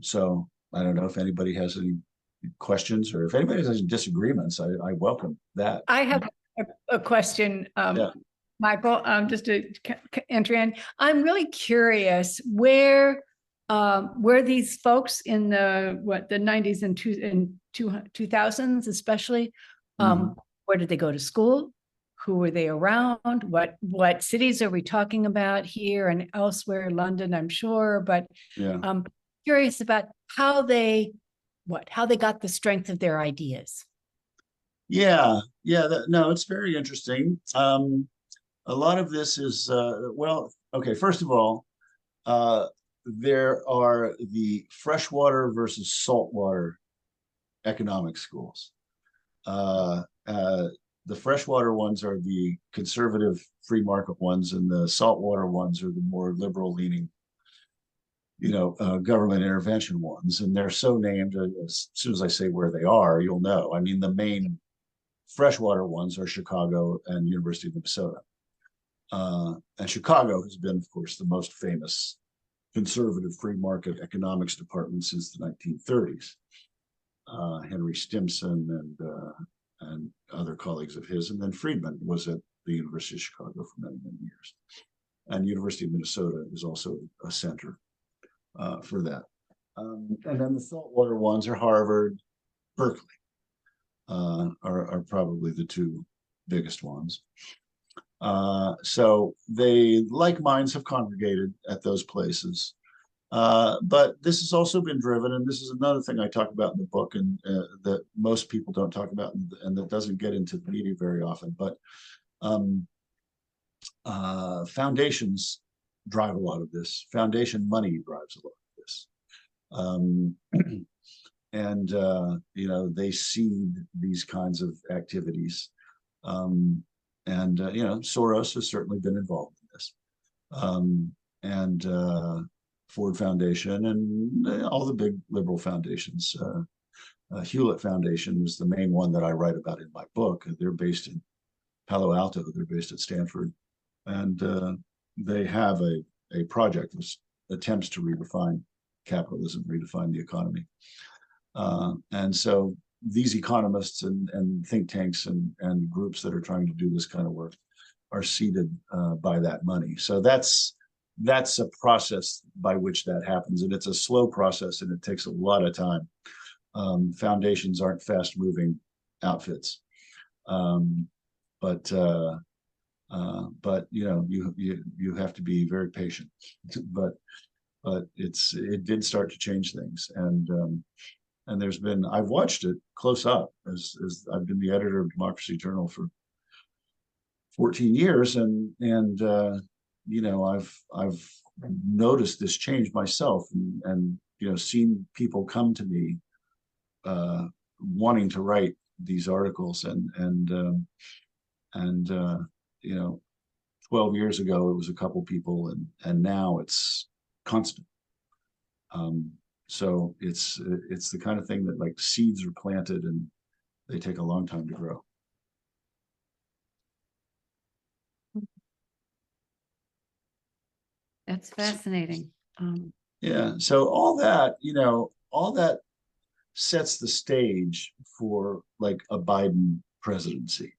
Speaker 3: So I don't know if anybody has any questions, or if anybody has any disagreements. I welcome that.
Speaker 2: I have a question,
Speaker 3: Yeah.
Speaker 2: Michael, just to enter in. I'm really curious where these folks in the 90s and 2000s especially, where did they go to school? Who were they around? What cities are we talking about here and elsewhere? London, I'm sure, but
Speaker 3: Yeah.
Speaker 2: Curious about how they got the strength of their ideas.
Speaker 3: Yeah, no, it's very interesting. A lot of this is, well, okay, first of all, there are the freshwater versus saltwater economic schools. The freshwater ones are the conservative free market ones, and the saltwater ones are the more liberal leaning, you know, government intervention ones. And they're so named, as soon as I say where they are, you'll know. I mean, the main freshwater ones are Chicago and University of Minnesota. And Chicago has been, of course, the most famous conservative free market economics department since the 1930s. Henry Stimson and other colleagues of his, and then Friedman was at the University of Chicago for many, many years. And University of Minnesota is also a center for that. And then the saltwater ones are Harvard, Berkeley, are probably the two biggest ones. So they, like minds, have congregated at those places. But this has also been driven, and this is another thing I talk about in the book, and that most people don't talk about, and that doesn't get into the media very often. But foundations drive a lot of this. Foundation money drives a lot of this. And you know, they seed these kinds of activities. And you know, Soros has certainly been involved in this. And Ford Foundation and all the big liberal foundations. Hewlett Foundation is the main one that I write about in my book. They're based in Palo Alto. They're based at Stanford. And they have a project that attempts to redefine capitalism, redefine the economy. And so these economists and think tanks and groups that are trying to do this kind of work are seeded by that money. So that's a process by which that happens, and it's a slow process, and it takes a lot of time. Foundations aren't fast-moving outfits, but But you know, you have to be very patient. But it did start to change things, and there's been, I've watched it close up as I've been the editor of Democracy Journal for 14 years, and you know, I've noticed this change myself, and you know, seen people come to me wanting to write these articles, and you know, 12 years ago it was a couple people, and now it's constant. So it's the kind of thing that, like, seeds are planted and they take a long time to grow.
Speaker 6: That's fascinating.
Speaker 3: Yeah, so all that, you know, all that sets the stage for like a Biden presidency,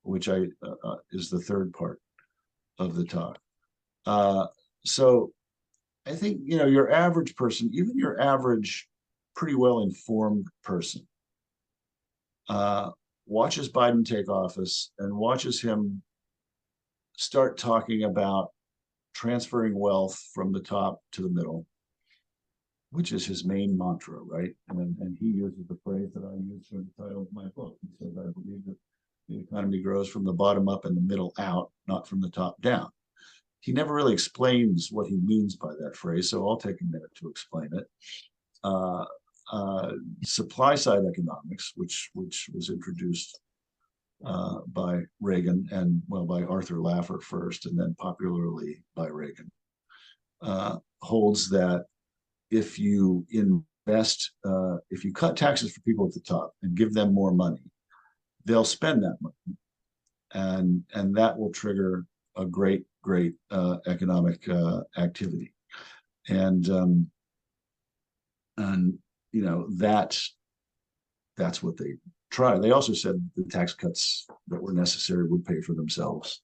Speaker 3: which is the third part of the talk. So I think, you know, your average person, even your average, pretty well informed person, watches Biden take office and watches him start talking about transferring wealth from the top to the middle, which is his main mantra, right? And he uses the phrase that I use for the title of my book. He says, I believe that the economy grows from the bottom up and the middle out, not from the top down. He never really explains what he means by that phrase, so I'll take a minute to explain it. Supply side economics, which was introduced by Reagan, and well, by Arthur Laffer first, and then popularly by Reagan, holds that if you invest, if you cut taxes for people at the top and give them more money, they'll spend that money, and that will trigger a great economic activity, and you know, that's what they try. They also said the tax cuts that were necessary would pay for themselves.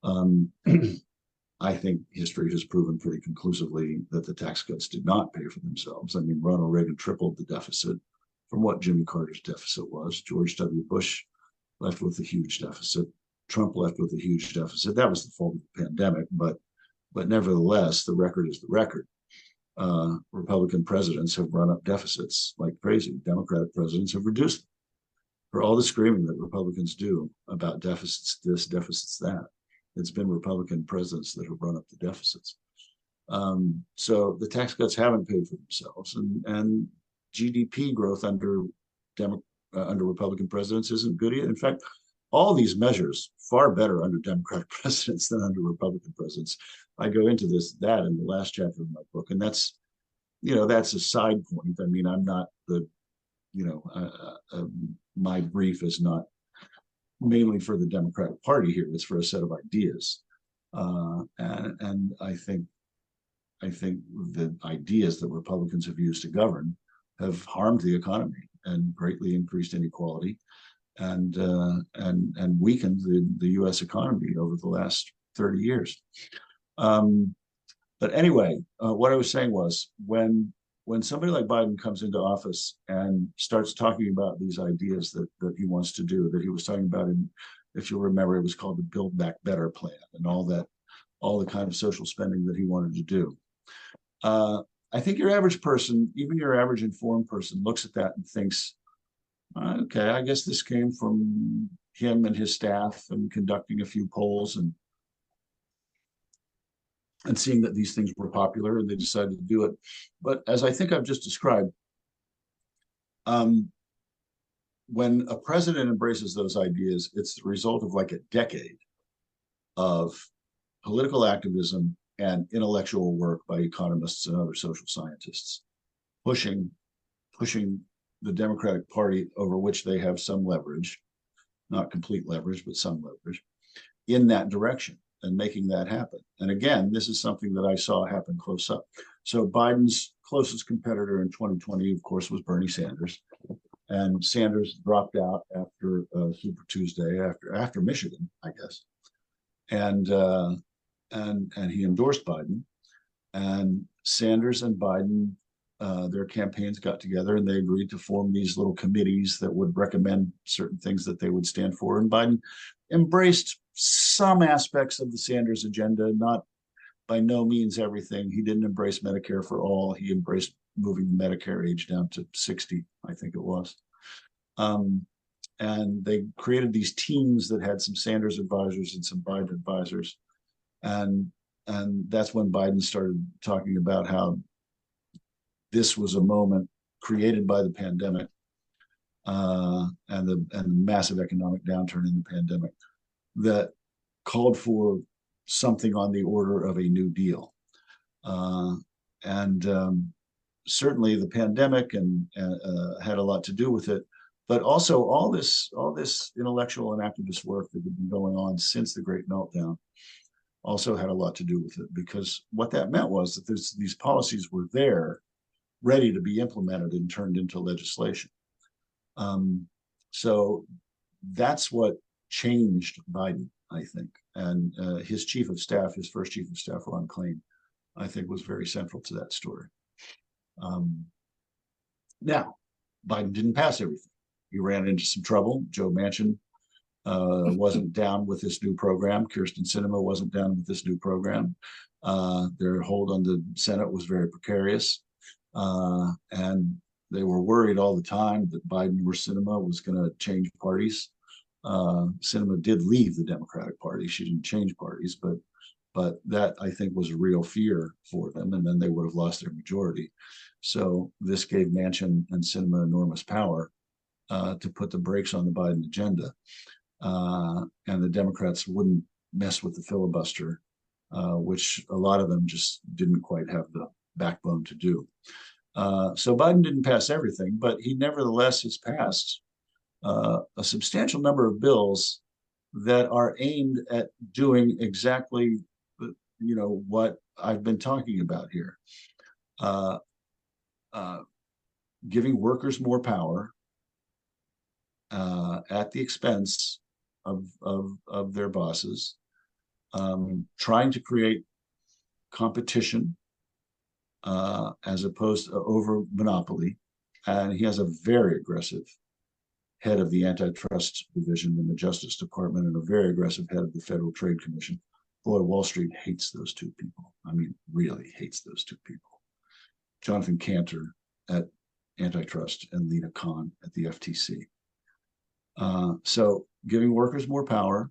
Speaker 3: I think history has proven pretty conclusively that the tax cuts did not pay for themselves. I mean, Ronald Reagan tripled the deficit from what Jimmy Carter's deficit was. George W. Bush left with a huge deficit. Trump left with a huge deficit. That was the fault of the pandemic, but nevertheless, the record is the record. Republican presidents have run up deficits like crazy. Democratic presidents have reduced them. For all the screaming that Republicans do about deficits this, deficits that, it's been Republican presidents that have run up the deficits. So the tax cuts haven't paid for themselves, and GDP growth under Republican presidents isn't good either. In fact, all these measures far better under Democratic presidents than under Republican presidents. I go into that in the last chapter of my book, and that's, you know, that's a side point. I mean, I'm not the, you know, my brief is not mainly for the Democratic Party here. It's for a set of ideas, and I think the ideas that Republicans have used to govern have harmed the economy and greatly increased inequality, and weakened the U.S. economy over the last 30 years. But anyway, what I was saying was, when somebody like Biden comes into office and starts talking about these ideas that he wants to do, that he was talking about in, if you'll remember, it was called the Build Back Better plan, and all the kind of social spending that he wanted to do. I think your average person, even your average informed person, looks at that and thinks, okay, I guess this came from him and his staff and conducting a few polls and seeing that these things were popular, and they decided to do it. But as I think I've just described, when a president embraces those ideas, it's the result of like a decade of political activism and intellectual work by economists and other social scientists, pushing the Democratic Party, over which they have some leverage, not complete leverage, but some leverage, in that direction, and making that happen. And again, this is something that I saw happen close up. So Biden's closest competitor in 2020, of course, was Bernie Sanders. And Sanders dropped out after Super Tuesday, after Michigan, I guess. And he endorsed Biden. And Sanders and Biden their campaigns got together and they agreed to form these little committees that would recommend certain things that they would stand for. And Biden embraced some aspects of the Sanders agenda, not by no means everything. He didn't embrace Medicare for all. He embraced moving the Medicare age down to 60, I think it was. And they created these teams that had some Sanders advisors and some Biden advisors. And that's when Biden started talking about how this was a moment created by the pandemic and the massive economic downturn in the pandemic that called for something on the order of a New Deal. Certainly the pandemic and had a lot to do with it, but also all this intellectual and activist work that had been going on since the Great Meltdown also had a lot to do with it, because what that meant was that these policies were there, ready to be implemented and turned into legislation. So that's what changed Biden, I think. And his chief of staff, his first chief of staff, Ron Klain, I think was very central to that story. Now, Biden didn't pass everything. He ran into some trouble. Joe Manchin wasn't down with this new program. Kyrsten Sinema wasn't down with this new program. Their hold on the Senate was very precarious. And they were worried all the time that Biden or Sinema was going to change parties. Sinema did leave the Democratic Party. She didn't change parties, but that, I think, was a real fear for them, and then they would have lost their majority. So this gave Manchin and Sinema enormous power to put the brakes on the Biden agenda. And the Democrats wouldn't mess with the filibuster, which a lot of them just didn't quite have the backbone to do. So Biden didn't pass everything, but he nevertheless has passed a substantial number of bills that are aimed at doing exactly, what I've been talking about here. Giving workers more power at the expense of their bosses, trying to create competition as opposed to over monopoly. And he has a very aggressive head of the antitrust division in the Justice Department and a very aggressive head of the Federal Trade Commission. Boy, Wall Street hates those two people. I mean, really hates those two people. Jonathan Cantor at Antitrust and Lena Khan at the FTC. So giving workers more power,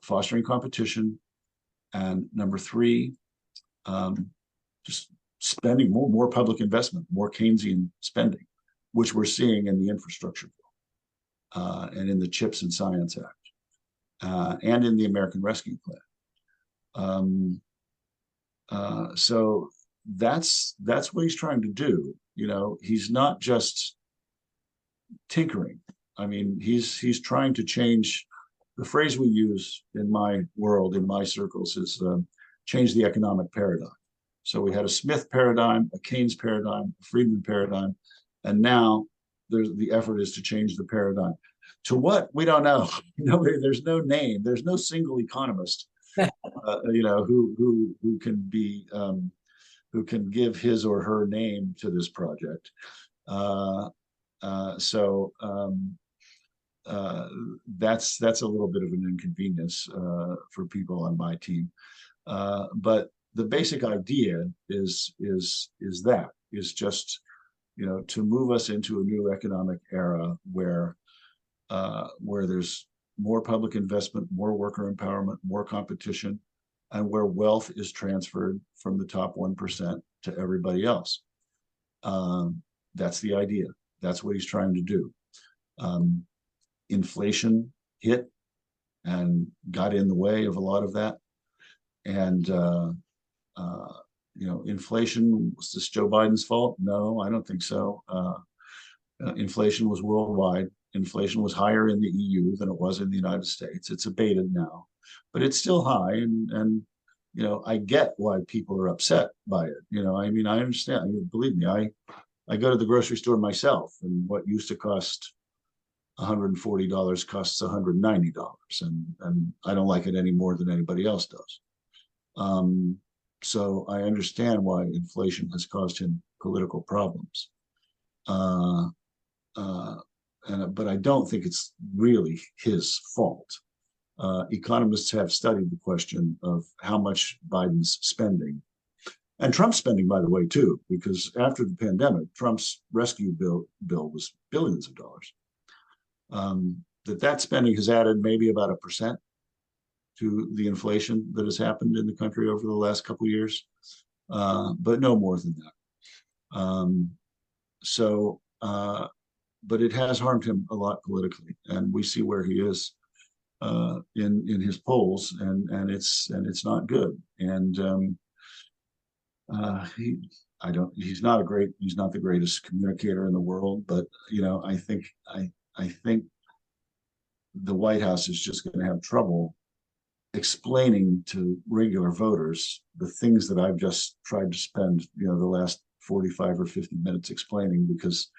Speaker 3: fostering competition, and number three, just spending more public investment, more Keynesian spending, which we're seeing in the infrastructure bill and in the CHIPS and Science Act and in the American Rescue Plan. So that's what he's trying to do. He's not just tinkering. I mean, he's trying to change. The phrase we use in my world, in my circles, is change the economic paradigm. So we had a Smith paradigm, a Keynes paradigm, a Friedman paradigm, and now the effort is to change the paradigm. To what? We don't know. There's no name. There's no single economist, who can be who can give his or her name to this project. So that's a little bit of an inconvenience for people on my team. But the basic idea is just to move us into a new economic era where there's more public investment, more worker empowerment, more competition, and where wealth is transferred from the top 1% to everybody else. That's the idea. That's what he's trying to do. Inflation hit and got in the way of a lot of that. And, inflation, was this Joe Biden's fault? No, I don't think so. Inflation was worldwide. Inflation was higher in the EU than it was in the United States. It's abated now, but it's still high. And I get why people are upset by it. I understand. Believe me, I go to the grocery store myself, and what used to cost $140 costs $190, and I don't like it any more than anybody else does. So I understand why inflation has caused him political problems. But I don't think it's really his fault. Economists have studied the question of how much Biden's spending, and Trump's spending, by the way, too, because after the pandemic, Trump's rescue bill was billions of dollars. That spending has added maybe about 1% to the inflation that has happened in the country over the last couple of years, but no more than that. But it has harmed him a lot politically, and we see where he is in his polls, and it's not good. And he's not the greatest communicator in the world, but I think the White House is just going to have trouble explaining to regular voters the things that I've just tried to spend, the last 45 or 50 minutes explaining, because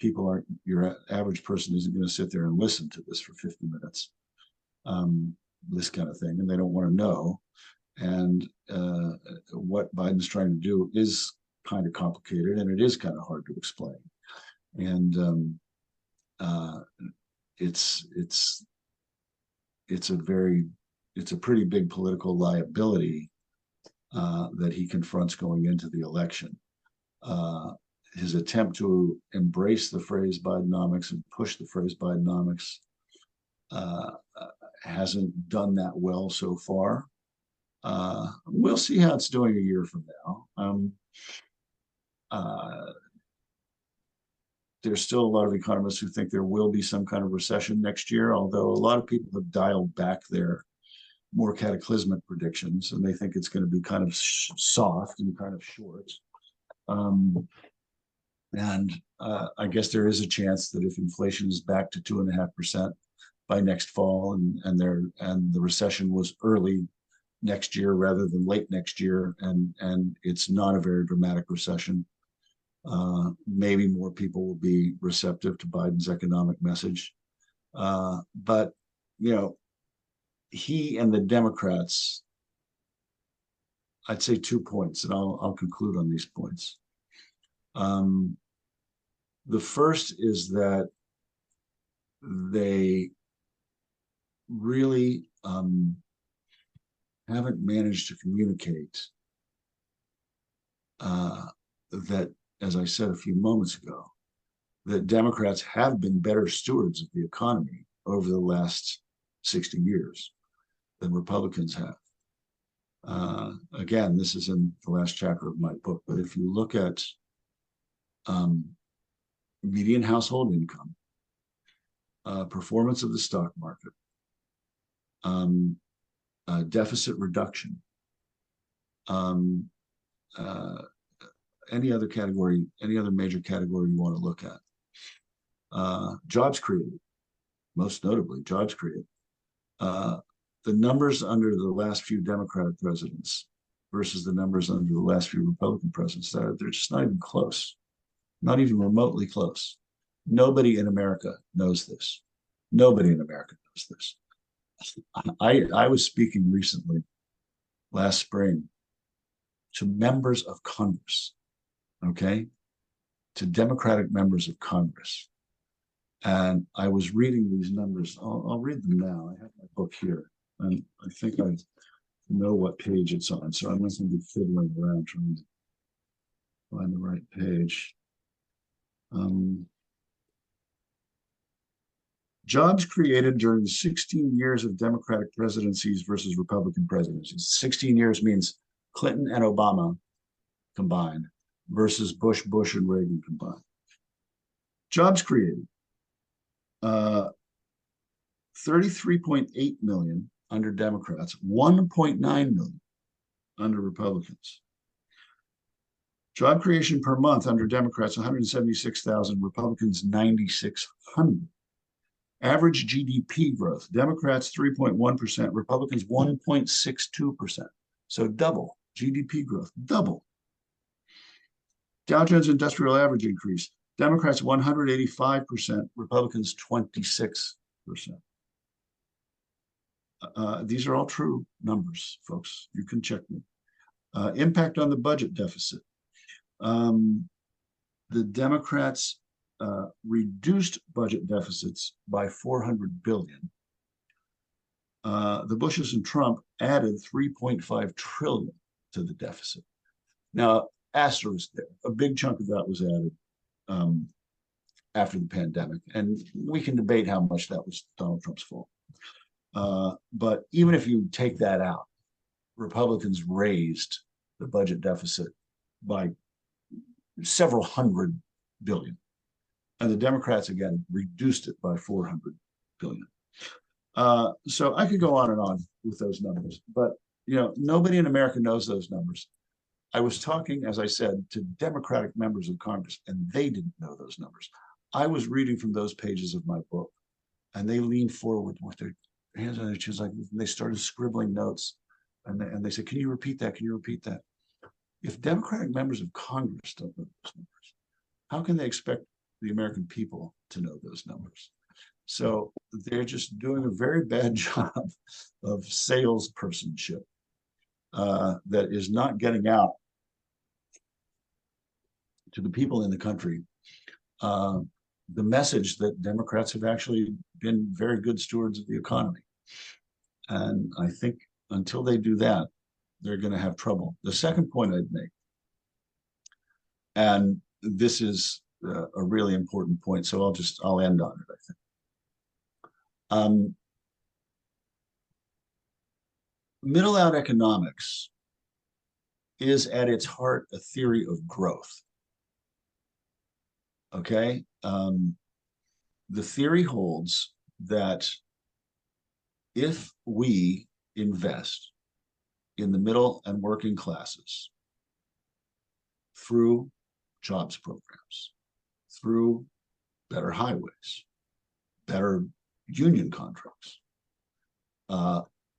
Speaker 3: your average person isn't going to sit there and listen to this for 50 minutes, this kind of thing, and they don't want to know. And what Biden's trying to do is kind of complicated, and it is kind of hard to explain. And it's a pretty big political liability that he confronts going into the election. His attempt to embrace the phrase Bidenomics and push the phrase Bidenomics hasn't done that well so far. We'll see how it's doing a year from now. There's still a lot of economists who think there will be some kind of recession next year, although a lot of people have dialed back their more cataclysmic predictions, and they think it's going to be kind of soft and kind of short. I guess there is a chance that if inflation is back to 2.5% by next fall, and the recession was early next year rather than late next year, and it's not a very dramatic recession, maybe more people will be receptive to Biden's economic message. But he and the Democrats, I'd say 2 points, and I'll conclude on these points. The first is that they really haven't managed to communicate that, as I said a few moments ago, that Democrats have been better stewards of the economy over the last 60 years than Republicans have. Again, this is in the last chapter of my book, but if you look at median household income, performance of the stock market, deficit reduction, any other major category you want to look at, jobs created, most notably jobs created, the numbers under the last few Democratic presidents versus the numbers under the last few Republican presidents, they're just not even close, not even remotely close. Nobody in America knows this. Nobody in America knows this. I was speaking recently, last spring, to members of Congress, okay, to Democratic members of Congress. And I was reading these numbers. I'll read them now. I have my book here, and I think I know what page it's on. So I'm not going to be fiddling around trying to find the right page. Jobs created during 16 years of Democratic presidencies versus Republican presidencies. 16 years means Clinton and Obama combined versus Bush, and Reagan combined. Jobs created, 33.8 million under Democrats, 1.9 million under Republicans. Job creation per month under Democrats, 176,000, Republicans, 9,600. Average GDP growth, Democrats 3.1%, Republicans 1.62%. So double GDP growth, double. Dow Jones Industrial Average increase, Democrats 185%, Republicans 26%. These are all true numbers, folks. You can check me. Impact on the budget deficit. The Democrats reduced budget deficits by 400 billion. The Bushes and Trump added 3.5 trillion to the deficit. Now, asterisk there, a big chunk of that was added after the pandemic, and we can debate how much that was Donald Trump's fault. But even if you take that out, Republicans raised the budget deficit by several hundred billion, and the Democrats again reduced it by 400 billion. So I could go on and on with those numbers, but nobody in America knows those numbers. I was talking, as I said, to Democratic members of Congress, and they didn't know those numbers. I was reading from those pages of my book, and they leaned forward with their hands on their chins like this, and they started scribbling notes, and they said, "Can you repeat that? Can you repeat that?" If Democratic members of Congress don't know those numbers, how can they expect the American people to know those numbers? So they're just doing a very bad job of salespersonship that is not getting out to the people in the country the message that Democrats have actually been very good stewards of the economy. And I think until they do that, they're going to have trouble. The second point I'd make, and this is a really important point, so I'll end on it, I think. Middle out economics is at its heart a theory of growth. Okay? The theory holds that if we invest in the middle and working classes through jobs programs, through better highways, better union contracts,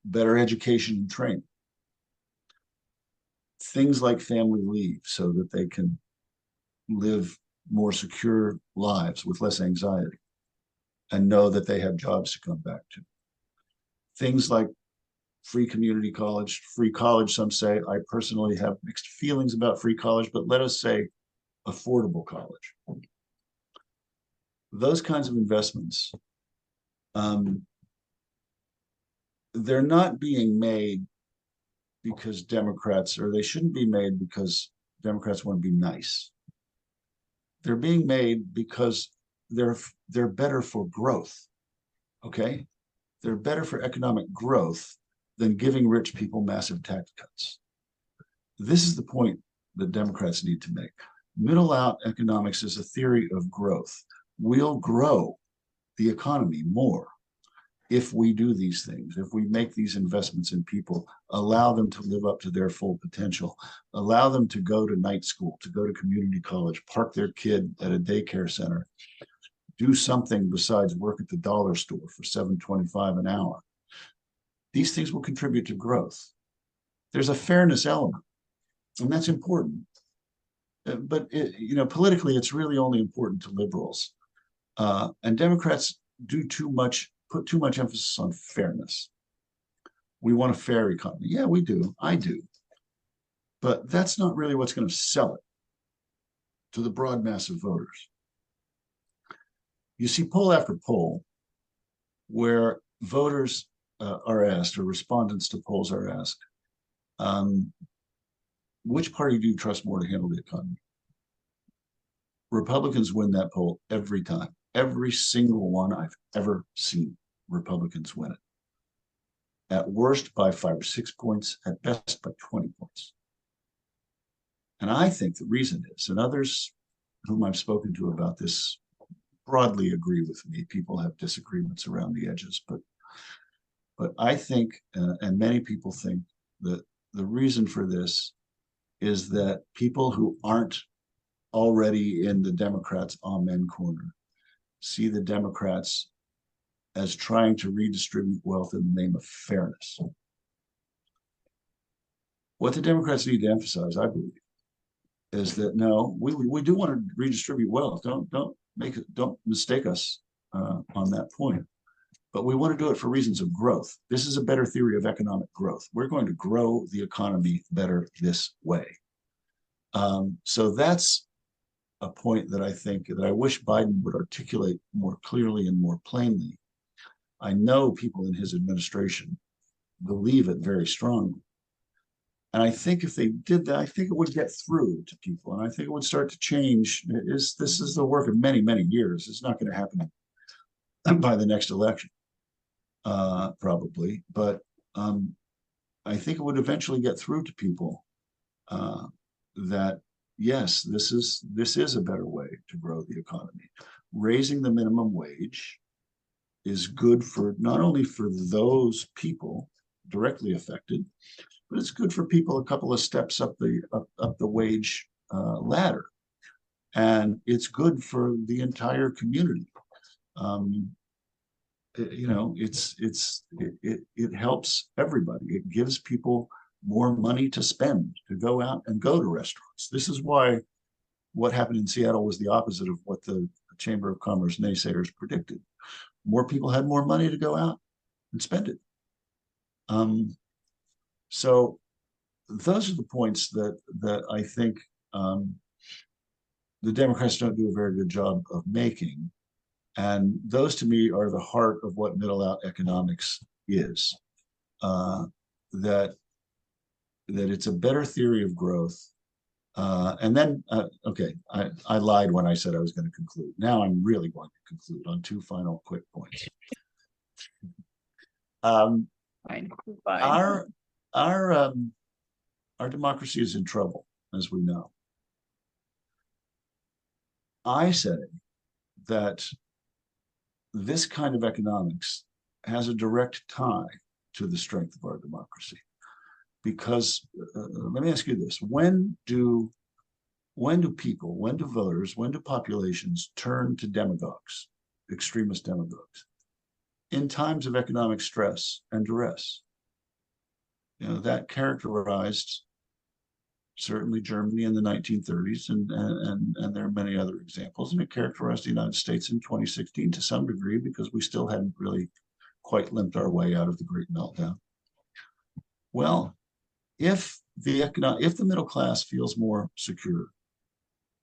Speaker 3: better education and training, things like family leave so that they can live more secure lives with less anxiety and know that they have jobs to come back to. Things like free community college, free college, some say. I personally have mixed feelings about free college, but let us say affordable college. Those kinds of investments, they're not being made because Democrats, or they shouldn't be made because Democrats want to be nice. They're being made because they're better for growth, okay? They're better for economic growth than giving rich people massive tax cuts. This is the point that Democrats need to make. Middle out economics is a theory of growth. We'll grow the economy more if we do these things, if we make these investments in people, allow them to live up to their full potential, allow them to go to night school, to go to community college, park their kid at a daycare center, do something besides work at the dollar store for $7.25 an hour. These things will contribute to growth. There's a fairness element, and that's important. But politically, it's really only important to liberals. And Democrats do too much, put too much emphasis on fairness. We want a fair economy. Yeah, we do. I do. But that's not really what's going to sell it to the broad mass of voters. You see poll after poll where voters are asked, or respondents to polls are asked, which party do you trust more to handle the economy? Republicans win that poll every time. Every single one I've ever seen, Republicans win it. At worst by 5 or 6 points, at best by 20 points. And I think the reason is, and others whom I've spoken to about this broadly agree with me. People have disagreements around the edges, but I think, and many people think, that the reason for this is that people who aren't already in the Democrats' amen corner see the Democrats as trying to redistribute wealth in the name of fairness. What the Democrats need to emphasize, I believe, is that no, we do want to redistribute wealth. Don't mistake us on that point. but we want to do it for reasons of growth. This is a better theory of economic growth. We're going to grow the economy better this way. So that's a point that I think that I wish Biden would articulate more clearly and more plainly. I know people in his administration believe it very strongly. And I think if they did that, I think it would get through to people. And I think it would start to change. This is the work of many, many years. It's not going to happen by the next election, probably. But I think it would eventually get through to people that, yes, this is a better way to grow the economy. Raising the minimum wage is good for not only for those people directly affected, but it's good for people a couple of steps up the wage ladder, and it's good for the entire community. You know, it helps everybody. It gives people more money to spend to go out and go to restaurants. This is why what happened in Seattle was the opposite of what the Chamber of Commerce naysayers predicted. More people had more money to go out and spend it. So those are the points that I think the Democrats don't do a very good job of making. And those to me are the heart of what middle-out economics is. That it's a better theory of growth. And then, okay, I lied when I said I was going to conclude. Now I'm really going to conclude on two final quick points.
Speaker 2: Fine.
Speaker 3: Our democracy is in trouble, as we know. I say that this kind of economics has a direct tie to the strength of our democracy. Because let me ask you this: when do people, when do voters, when do populations turn to demagogues, extremist demagogues? In times of economic stress and duress. You know, that characterized certainly Germany in the 1930s, and there are many other examples, and it characterized the United States in 2016 to some degree, because we still hadn't really quite limped our way out of the Great Meltdown. Well, if the middle class feels more secure,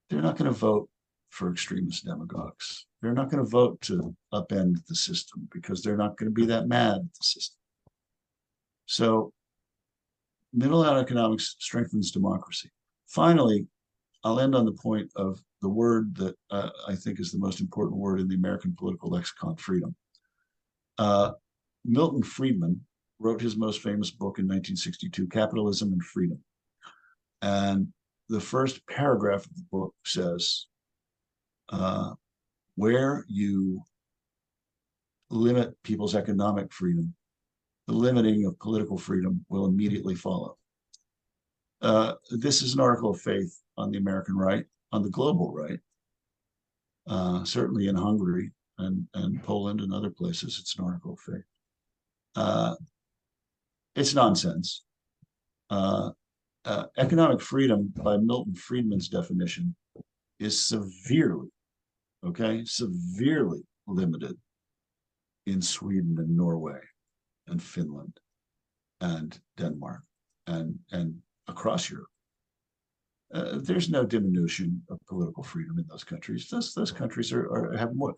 Speaker 3: they're not going to vote for extremist demagogues. They're not going to vote to upend the system because they're not going to be that mad at the system. So middle-out economics strengthens democracy. Finally, I'll end on the point of the word that I think is the most important word in the American political lexicon: freedom. Milton Friedman wrote his most famous book in 1962, Capitalism and Freedom. And the first paragraph of the book says, where you limit people's economic freedom, the limiting of political freedom will immediately follow. This is an article of faith on the American right, on the global right. Certainly in Hungary and Poland and other places, it's an article of faith. It's nonsense. Economic freedom, by Milton Friedman's definition, is severely limited in Sweden and Norway and Finland and Denmark and across Europe. There's no diminution of political freedom in those countries. Those countries have more.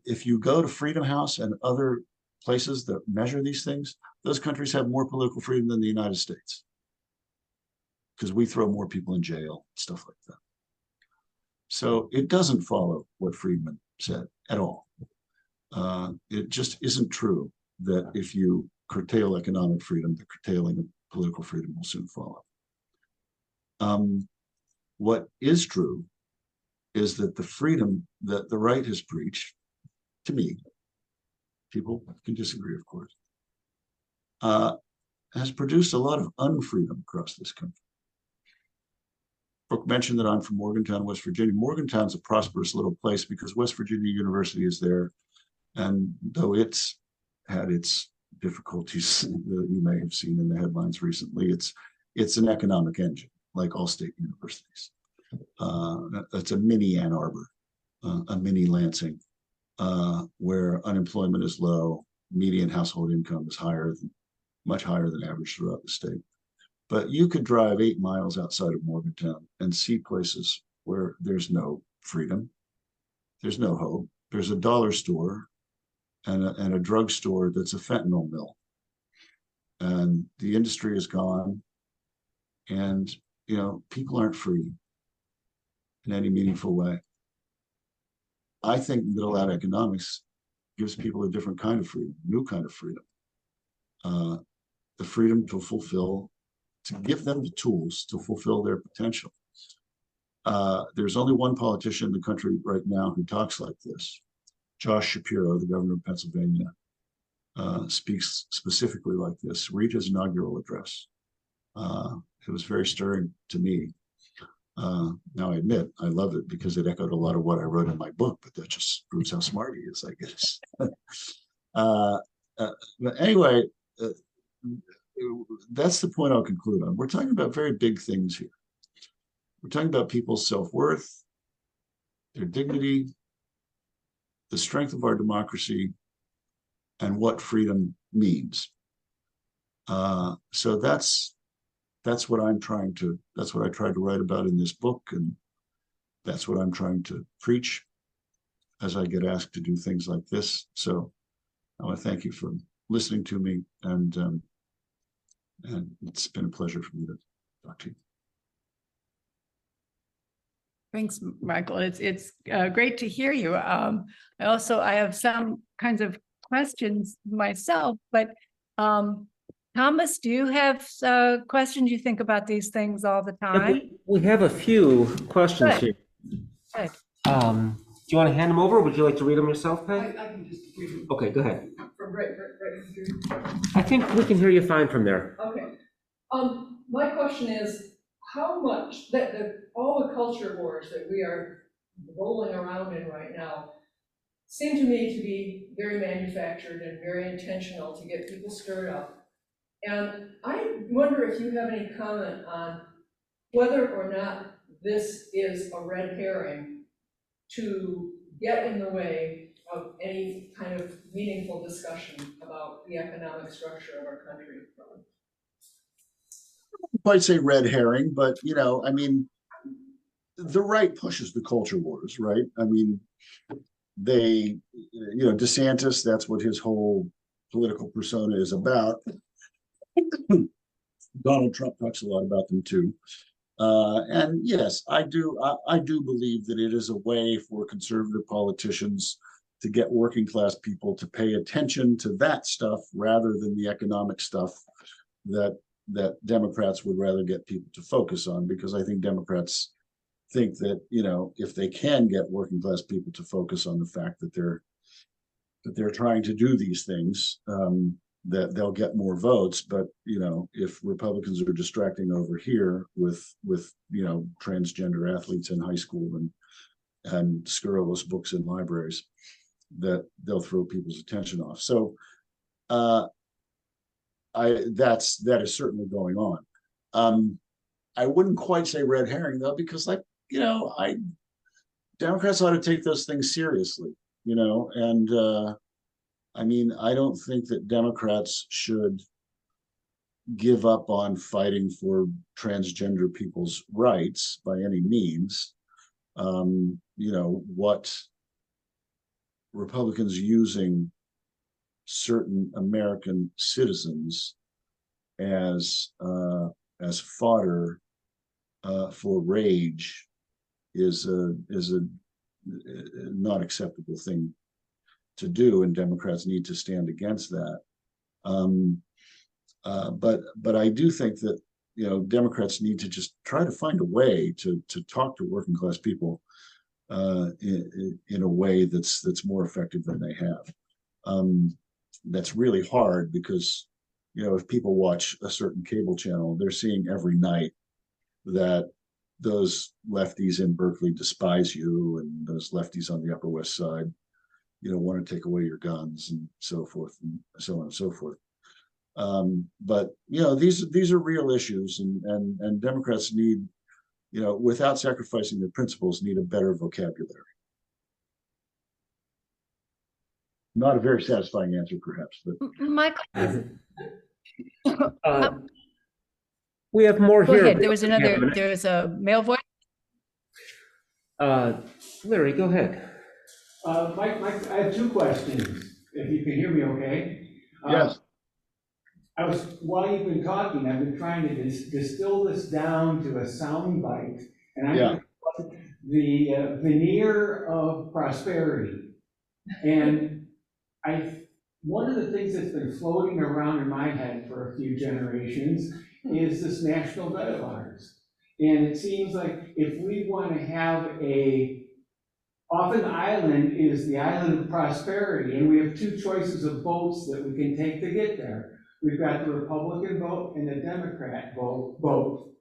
Speaker 3: If you go to Freedom House and other places that measure these things, those countries have more political freedom than the United States, because we throw more people in jail, stuff like that. So it doesn't follow what Friedman said at all. It just isn't true that if you curtail economic freedom, the curtailing of political freedom will soon follow. What is true is that the freedom that the right has preached, to me, people can disagree, of course, has produced a lot of unfreedom across this country. Brooke mentioned that I'm from Morgantown, West Virginia. Morgantown's a prosperous little place because West Virginia University is there. And though it's had its difficulties that you may have seen in the headlines recently, it's an economic engine, like all state universities. It's a mini Ann Arbor, a mini Lansing, where unemployment is low, median household income is much higher than average throughout the state. But you could drive 8 miles outside of Morgantown and see places where there's no freedom, there's no hope. There's a dollar store and a drugstore that's a fentanyl mill. And the industry is gone. And, people aren't free in any meaningful way. I think middle out economics gives people a different kind of freedom, new kind of freedom. The freedom to give them the tools to fulfill their potential. There's only one politician in the country right now who talks like this. Josh Shapiro, the governor of Pennsylvania, speaks specifically like this. Read his inaugural address. It was very stirring to me. Now I admit I love it because it echoed a lot of what I wrote in my book, but that just proves how smart he is, I guess. But anyway, that's the point I'll conclude on. We're talking about very big things here. We're talking about people's self-worth, their dignity, the strength of our democracy, and what freedom means. So that's what I tried to write about in this book, and that's what I'm trying to preach as I get asked to do things like this. So I want to thank you for listening to me, and it's been a pleasure for me to talk to you.
Speaker 2: Thanks, Michael. It's great to hear you. I have some kinds of questions myself, but Thomas, do you have questions? You think about these things all the time?
Speaker 4: We have a few questions here.
Speaker 2: Good.
Speaker 4: Do you want to hand them over, or would you like to read them yourself, Peg?
Speaker 6: I can just read them
Speaker 4: Okay, go ahead.
Speaker 6: from right here.
Speaker 4: I think we can hear you fine from there.
Speaker 6: Okay. My question is, how much all the culture wars that we are rolling around in right now seem to me to be very manufactured and very intentional to get people stirred up. And I wonder if you have any comment on whether or not this is a red herring to get in the way of any kind of meaningful discussion about the economic structure of our country.
Speaker 3: Quite say red herring, but I mean, the right pushes the culture wars, right? I mean, DeSantis, that's what his whole political persona is about. Donald Trump talks a lot about them too. And yes, I do believe that it is a way for conservative politicians to get working class people to pay attention to that stuff rather than the economic stuff that Democrats would rather get people to focus on, because I think Democrats think that, if they can get working class people to focus on the fact that they're trying to do these things, that they'll get more votes. But if Republicans are distracting over here with transgender athletes in high school and scurrilous books in libraries, that they'll throw people's attention off. So that is certainly going on. I wouldn't quite say red herring though, because Democrats ought to take those things seriously, and I mean, I don't think that Democrats should give up on fighting for transgender people's rights by any means. What Republicans using certain American citizens as fodder for rage is a not acceptable thing to do, and Democrats need to stand against that. But I do think that Democrats need to just try to find a way to talk to working class people in a way that's more effective than they have. That's really hard because if people watch a certain cable channel, they're seeing every night that those lefties in Berkeley despise you, and those lefties on the Upper West Side want to take away your guns and so forth and so on and so forth. But these are real issues, and Democrats need, without sacrificing their principles, need a better vocabulary. Not a very satisfying answer, perhaps, but
Speaker 2: Michael,
Speaker 4: Uh, we have more
Speaker 2: go
Speaker 4: here.
Speaker 2: ahead. There was
Speaker 4: Yeah, a
Speaker 2: another,
Speaker 4: minute.
Speaker 2: there's a male voice.
Speaker 4: Larry, go ahead.
Speaker 7: Mike, I have two questions, if you can hear me okay.
Speaker 3: yes.
Speaker 7: While you've been talking, I've been trying to distill this down to a sound bite. And I'm
Speaker 3: Yeah.
Speaker 7: gonna call it the veneer of prosperity. And one of the things that's been floating around in my head for a few generations is this national debt of ours. And it seems like if we want to have often the island is the island of prosperity, and we have two choices of votes that we can take to get there. We've got the Republican vote and the Democrat vote.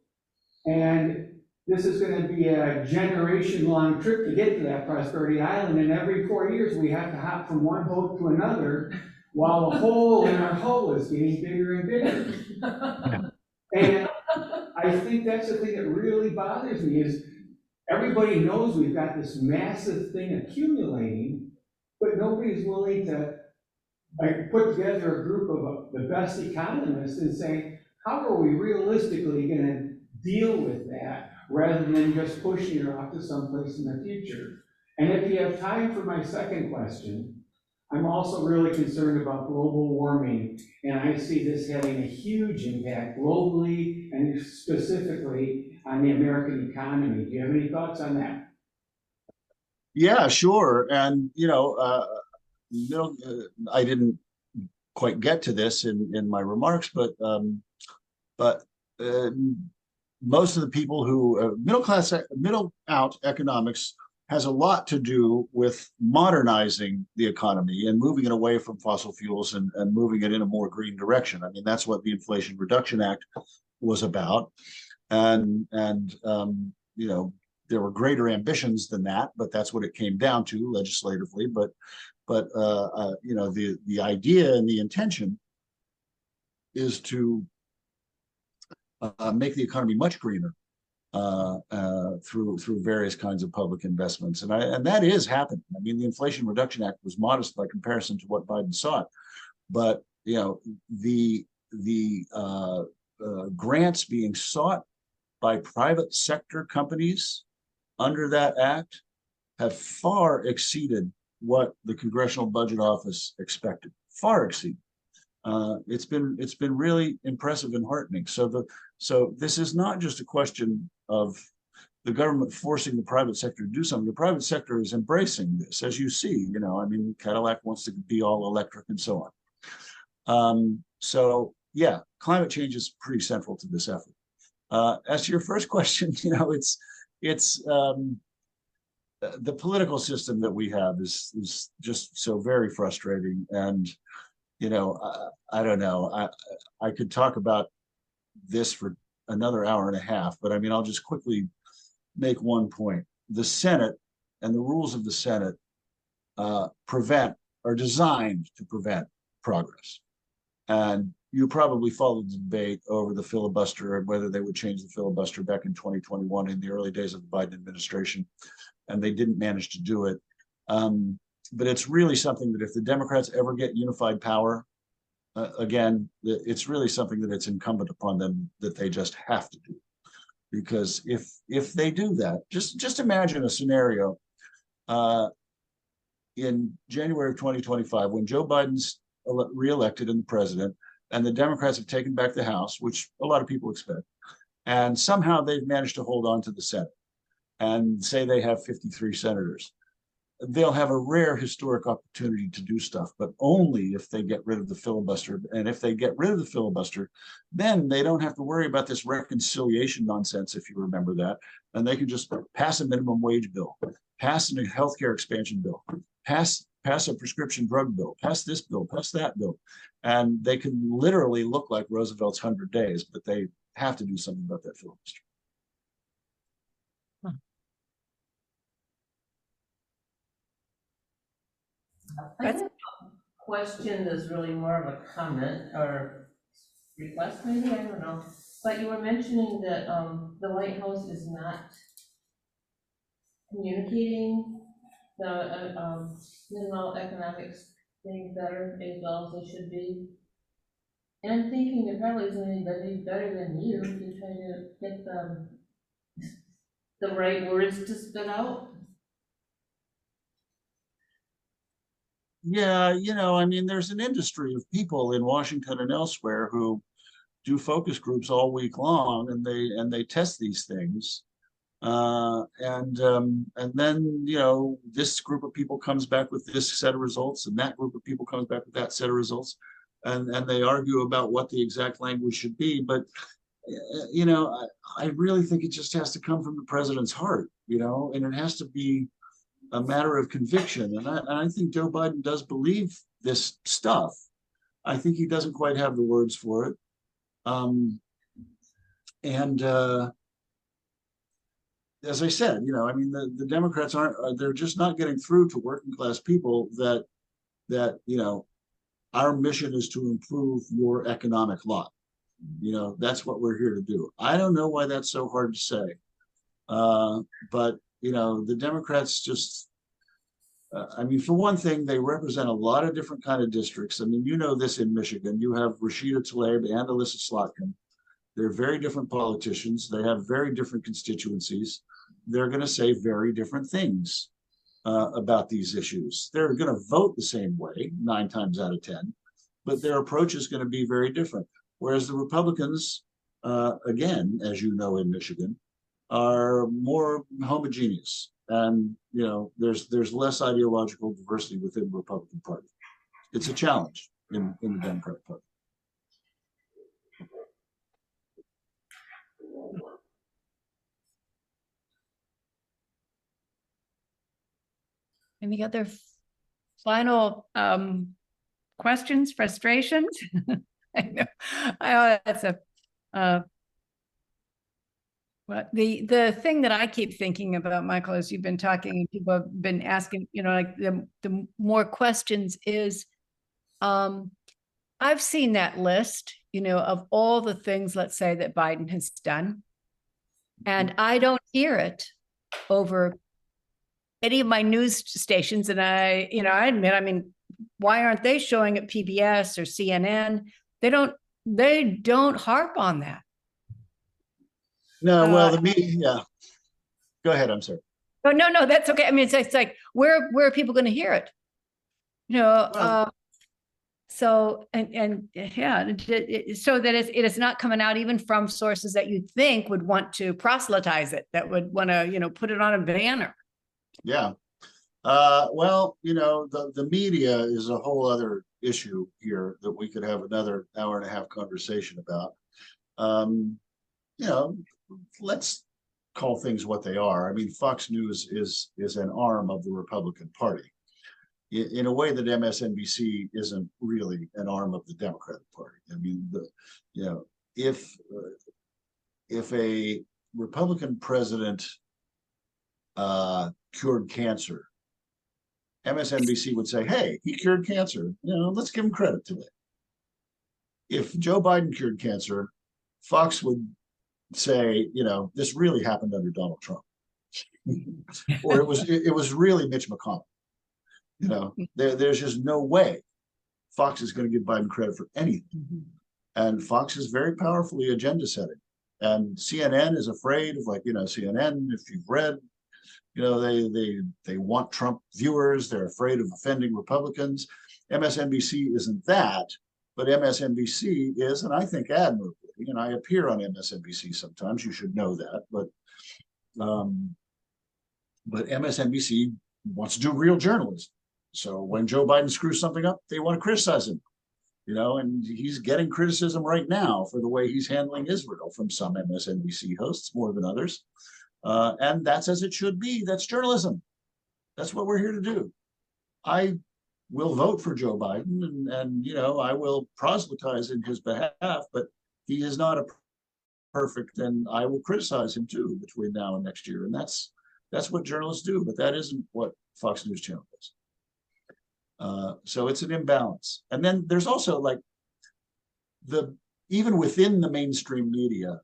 Speaker 7: And this is going to be a generation-long trip to get to that prosperity island, and every 4 years we have to hop from one vote to another while the hole in our hull is getting bigger and bigger. And I think that's the thing that really bothers me is everybody knows we've got this massive thing accumulating, but nobody's willing to put together a group of the best economists and say, how are we realistically going to deal with that rather than just pushing it off to someplace in the future? And if you have time for my second question, I'm also really concerned about global warming, and I see this having a huge impact globally and specifically on the American economy. Do you have any thoughts on that?
Speaker 3: Yeah, sure. And, I didn't quite get to this in my remarks, but most of the people who middle out economics has a lot to do with modernizing the economy and moving it away from fossil fuels and moving it in a more green direction. I mean, that's what the Inflation Reduction Act was about. And there were greater ambitions than that, but that's what it came down to legislatively. But the idea and the intention is to make the economy much greener through various kinds of public investments, and that is happening. I mean, the Inflation Reduction Act was modest by comparison to what Biden sought, but the grants being sought by private sector companies under that act have far exceeded what the Congressional Budget Office expected. Far exceeded. It's been really impressive and heartening. So this is not just a question of the government forcing the private sector to do something. The private sector is embracing this, as you see. I mean, Cadillac wants to be all electric and so on. So yeah, climate change is pretty central to this effort. As to your first question, it's the political system that we have is just so very frustrating. And I don't know. I could talk about this for another hour and a half, but I mean, I'll just quickly make one point. The Senate and the rules of the Senate are designed to prevent progress. And you probably followed the debate over the filibuster and whether they would change the filibuster back in 2021 in the early days of the Biden administration, and they didn't manage to do it. But it's really something that if the Democrats ever get unified power, again, it's really something that it's incumbent upon them that they just have to do. Because if they do that, just imagine a scenario in January of 2025 when Joe Biden's reelected and the president, and the Democrats have taken back the House, which a lot of people expect, and somehow they've managed to hold on to the Senate and say they have 53 senators. They'll have a rare historic opportunity to do stuff, but only if they get rid of the filibuster. And if they get rid of the filibuster, then they don't have to worry about this reconciliation nonsense, if you remember that. And they can just pass a minimum wage bill, pass a healthcare expansion bill, pass a prescription drug bill, pass this bill, pass that bill. And they can literally look like Roosevelt's 100 days, but they have to do something about that filibuster.
Speaker 8: I have a question that's really more of a comment or request, maybe, I don't know. But you were mentioning that the White House is not communicating the minimal economics getting better as well as they should be. And I'm thinking there probably isn't anybody better than you to try to get the right words to spit out.
Speaker 3: Yeah, I mean, there's an industry of people in Washington and elsewhere who do focus groups all week long, and they test these things. And then, this group of people comes back with this set of results, and that group of people comes back with that set of results, and they argue about what the exact language should be. But I really think it just has to come from the president's heart, and it has to be a matter of conviction. And I think Joe Biden does believe this stuff. I think he doesn't quite have the words for it. As I said, I mean, the Democrats they're just not getting through to working class people that our mission is to improve your economic lot. That's what we're here to do. I don't know why that's so hard to say. But the Democrats just, I mean, for one thing, they represent a lot of different kind of districts. I mean, this in Michigan, you have Rashida Tlaib and Alyssa Slotkin. They're very different politicians. They have very different constituencies. They're going to say very different things about these issues. They're going to vote the same way 9 times out of 10, but their approach is going to be very different. Whereas the Republicans, again, as you know, in Michigan, are more homogeneous, and there's less ideological diversity within the Republican Party. It's a challenge in the Democratic Party.
Speaker 2: Any other final questions, frustrations? I know. That's but the thing that I keep thinking about, Michael, as you've been talking and people have been asking, like the more questions is, I've seen that list, of all the things, let's say, that Biden has done, and I don't hear it over any of my news stations. And I admit, I mean, why aren't they showing at PBS or CNN? They don't harp on that.
Speaker 3: No, well, the media, yeah. Go ahead, I'm sorry.
Speaker 2: Oh, no, that's okay. I mean, it's like, where are people going to hear it? So, and yeah, so that it is not coming out even from sources that you think would want to proselytize it, that would want to, put it on a banner.
Speaker 3: Yeah. Well, the media is a whole other issue here that we could have another hour and a half conversation about. Let's call things what they are. I mean, Fox News is an arm of the Republican Party. In a way that MSNBC isn't really an arm of the Democratic Party. I mean, if a Republican president cured cancer, MSNBC would say, hey, he cured cancer. Let's give him credit today. If Joe Biden cured cancer, Fox would say, this really happened under Donald Trump. Or it was really Mitch McConnell. There's just no way Fox is going to give Biden credit for anything. Mm-hmm. And Fox is very powerfully agenda setting. And CNN is afraid of, CNN, if you've read, they want Trump viewers. They're afraid of offending Republicans. MSNBC isn't that, but MSNBC is, and I think admirably, and I appear on MSNBC sometimes, you should know that, but MSNBC wants to do real journalism. So when Joe Biden screws something up, they want to criticize him, and he's getting criticism right now for the way he's handling Israel from some MSNBC hosts more than others. And that's as it should be. That's journalism. That's what we're here to do. I will vote for Joe Biden and I will proselytize in his behalf, but he is not a perfect, and I will criticize him too between now and next year. And that's what journalists do, but that isn't what Fox News Channel does. So it's an imbalance. And then there's also even within the mainstream media,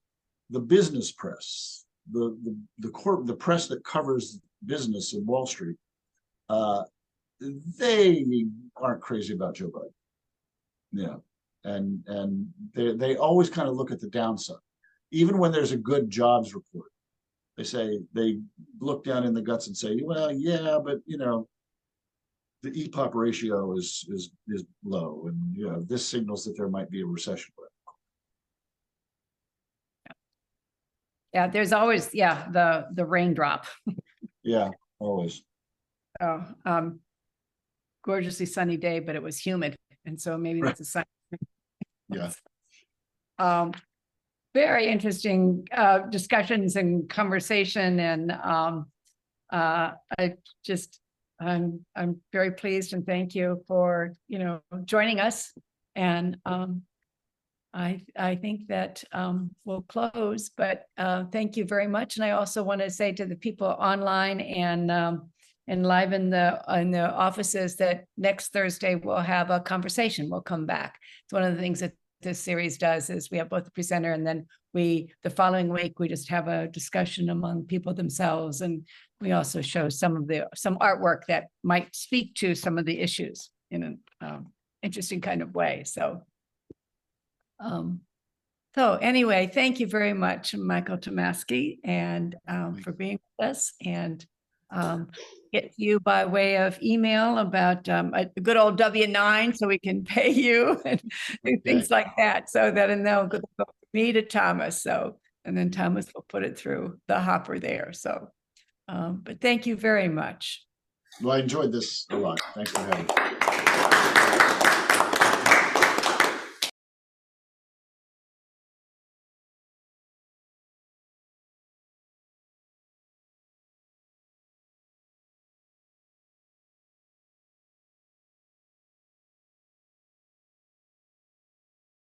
Speaker 3: the business press, the press that covers business in Wall Street, they aren't crazy about Joe Biden. Yeah, and they always kind of look at the downside, even when there's a good jobs report. They look down in the guts and say, well, yeah, but you know, the EPOP ratio is low, and you know, this signals that there might be a recession.
Speaker 2: Yeah, there's always, the raindrop.
Speaker 3: Yeah, always.
Speaker 2: Oh, gorgeously sunny day, but it was humid. And so maybe that's a sign.
Speaker 3: Yeah.
Speaker 2: Very interesting discussions and conversation, and I'm very pleased, and thank you for joining us. And I think that we'll close, but thank you very much. And I also want to say to the people online and live in the offices that next Thursday we'll have a conversation. We'll come back. It's one of the things that this series does is we have both the presenter, and then the following week we just have a discussion among people themselves, and we also show some artwork that might speak to some of the issues in an interesting kind of way. So anyway, thank you very much, Michal Tomasky, and for being with us, and get you by way of email about a good old W-9 so we can pay you and do things like that, so that, and they'll go from me to Thomas. So, and then Thomas will put it through the hopper there. So, but thank you very much.
Speaker 3: Well, I enjoyed this a lot. Thanks for having me.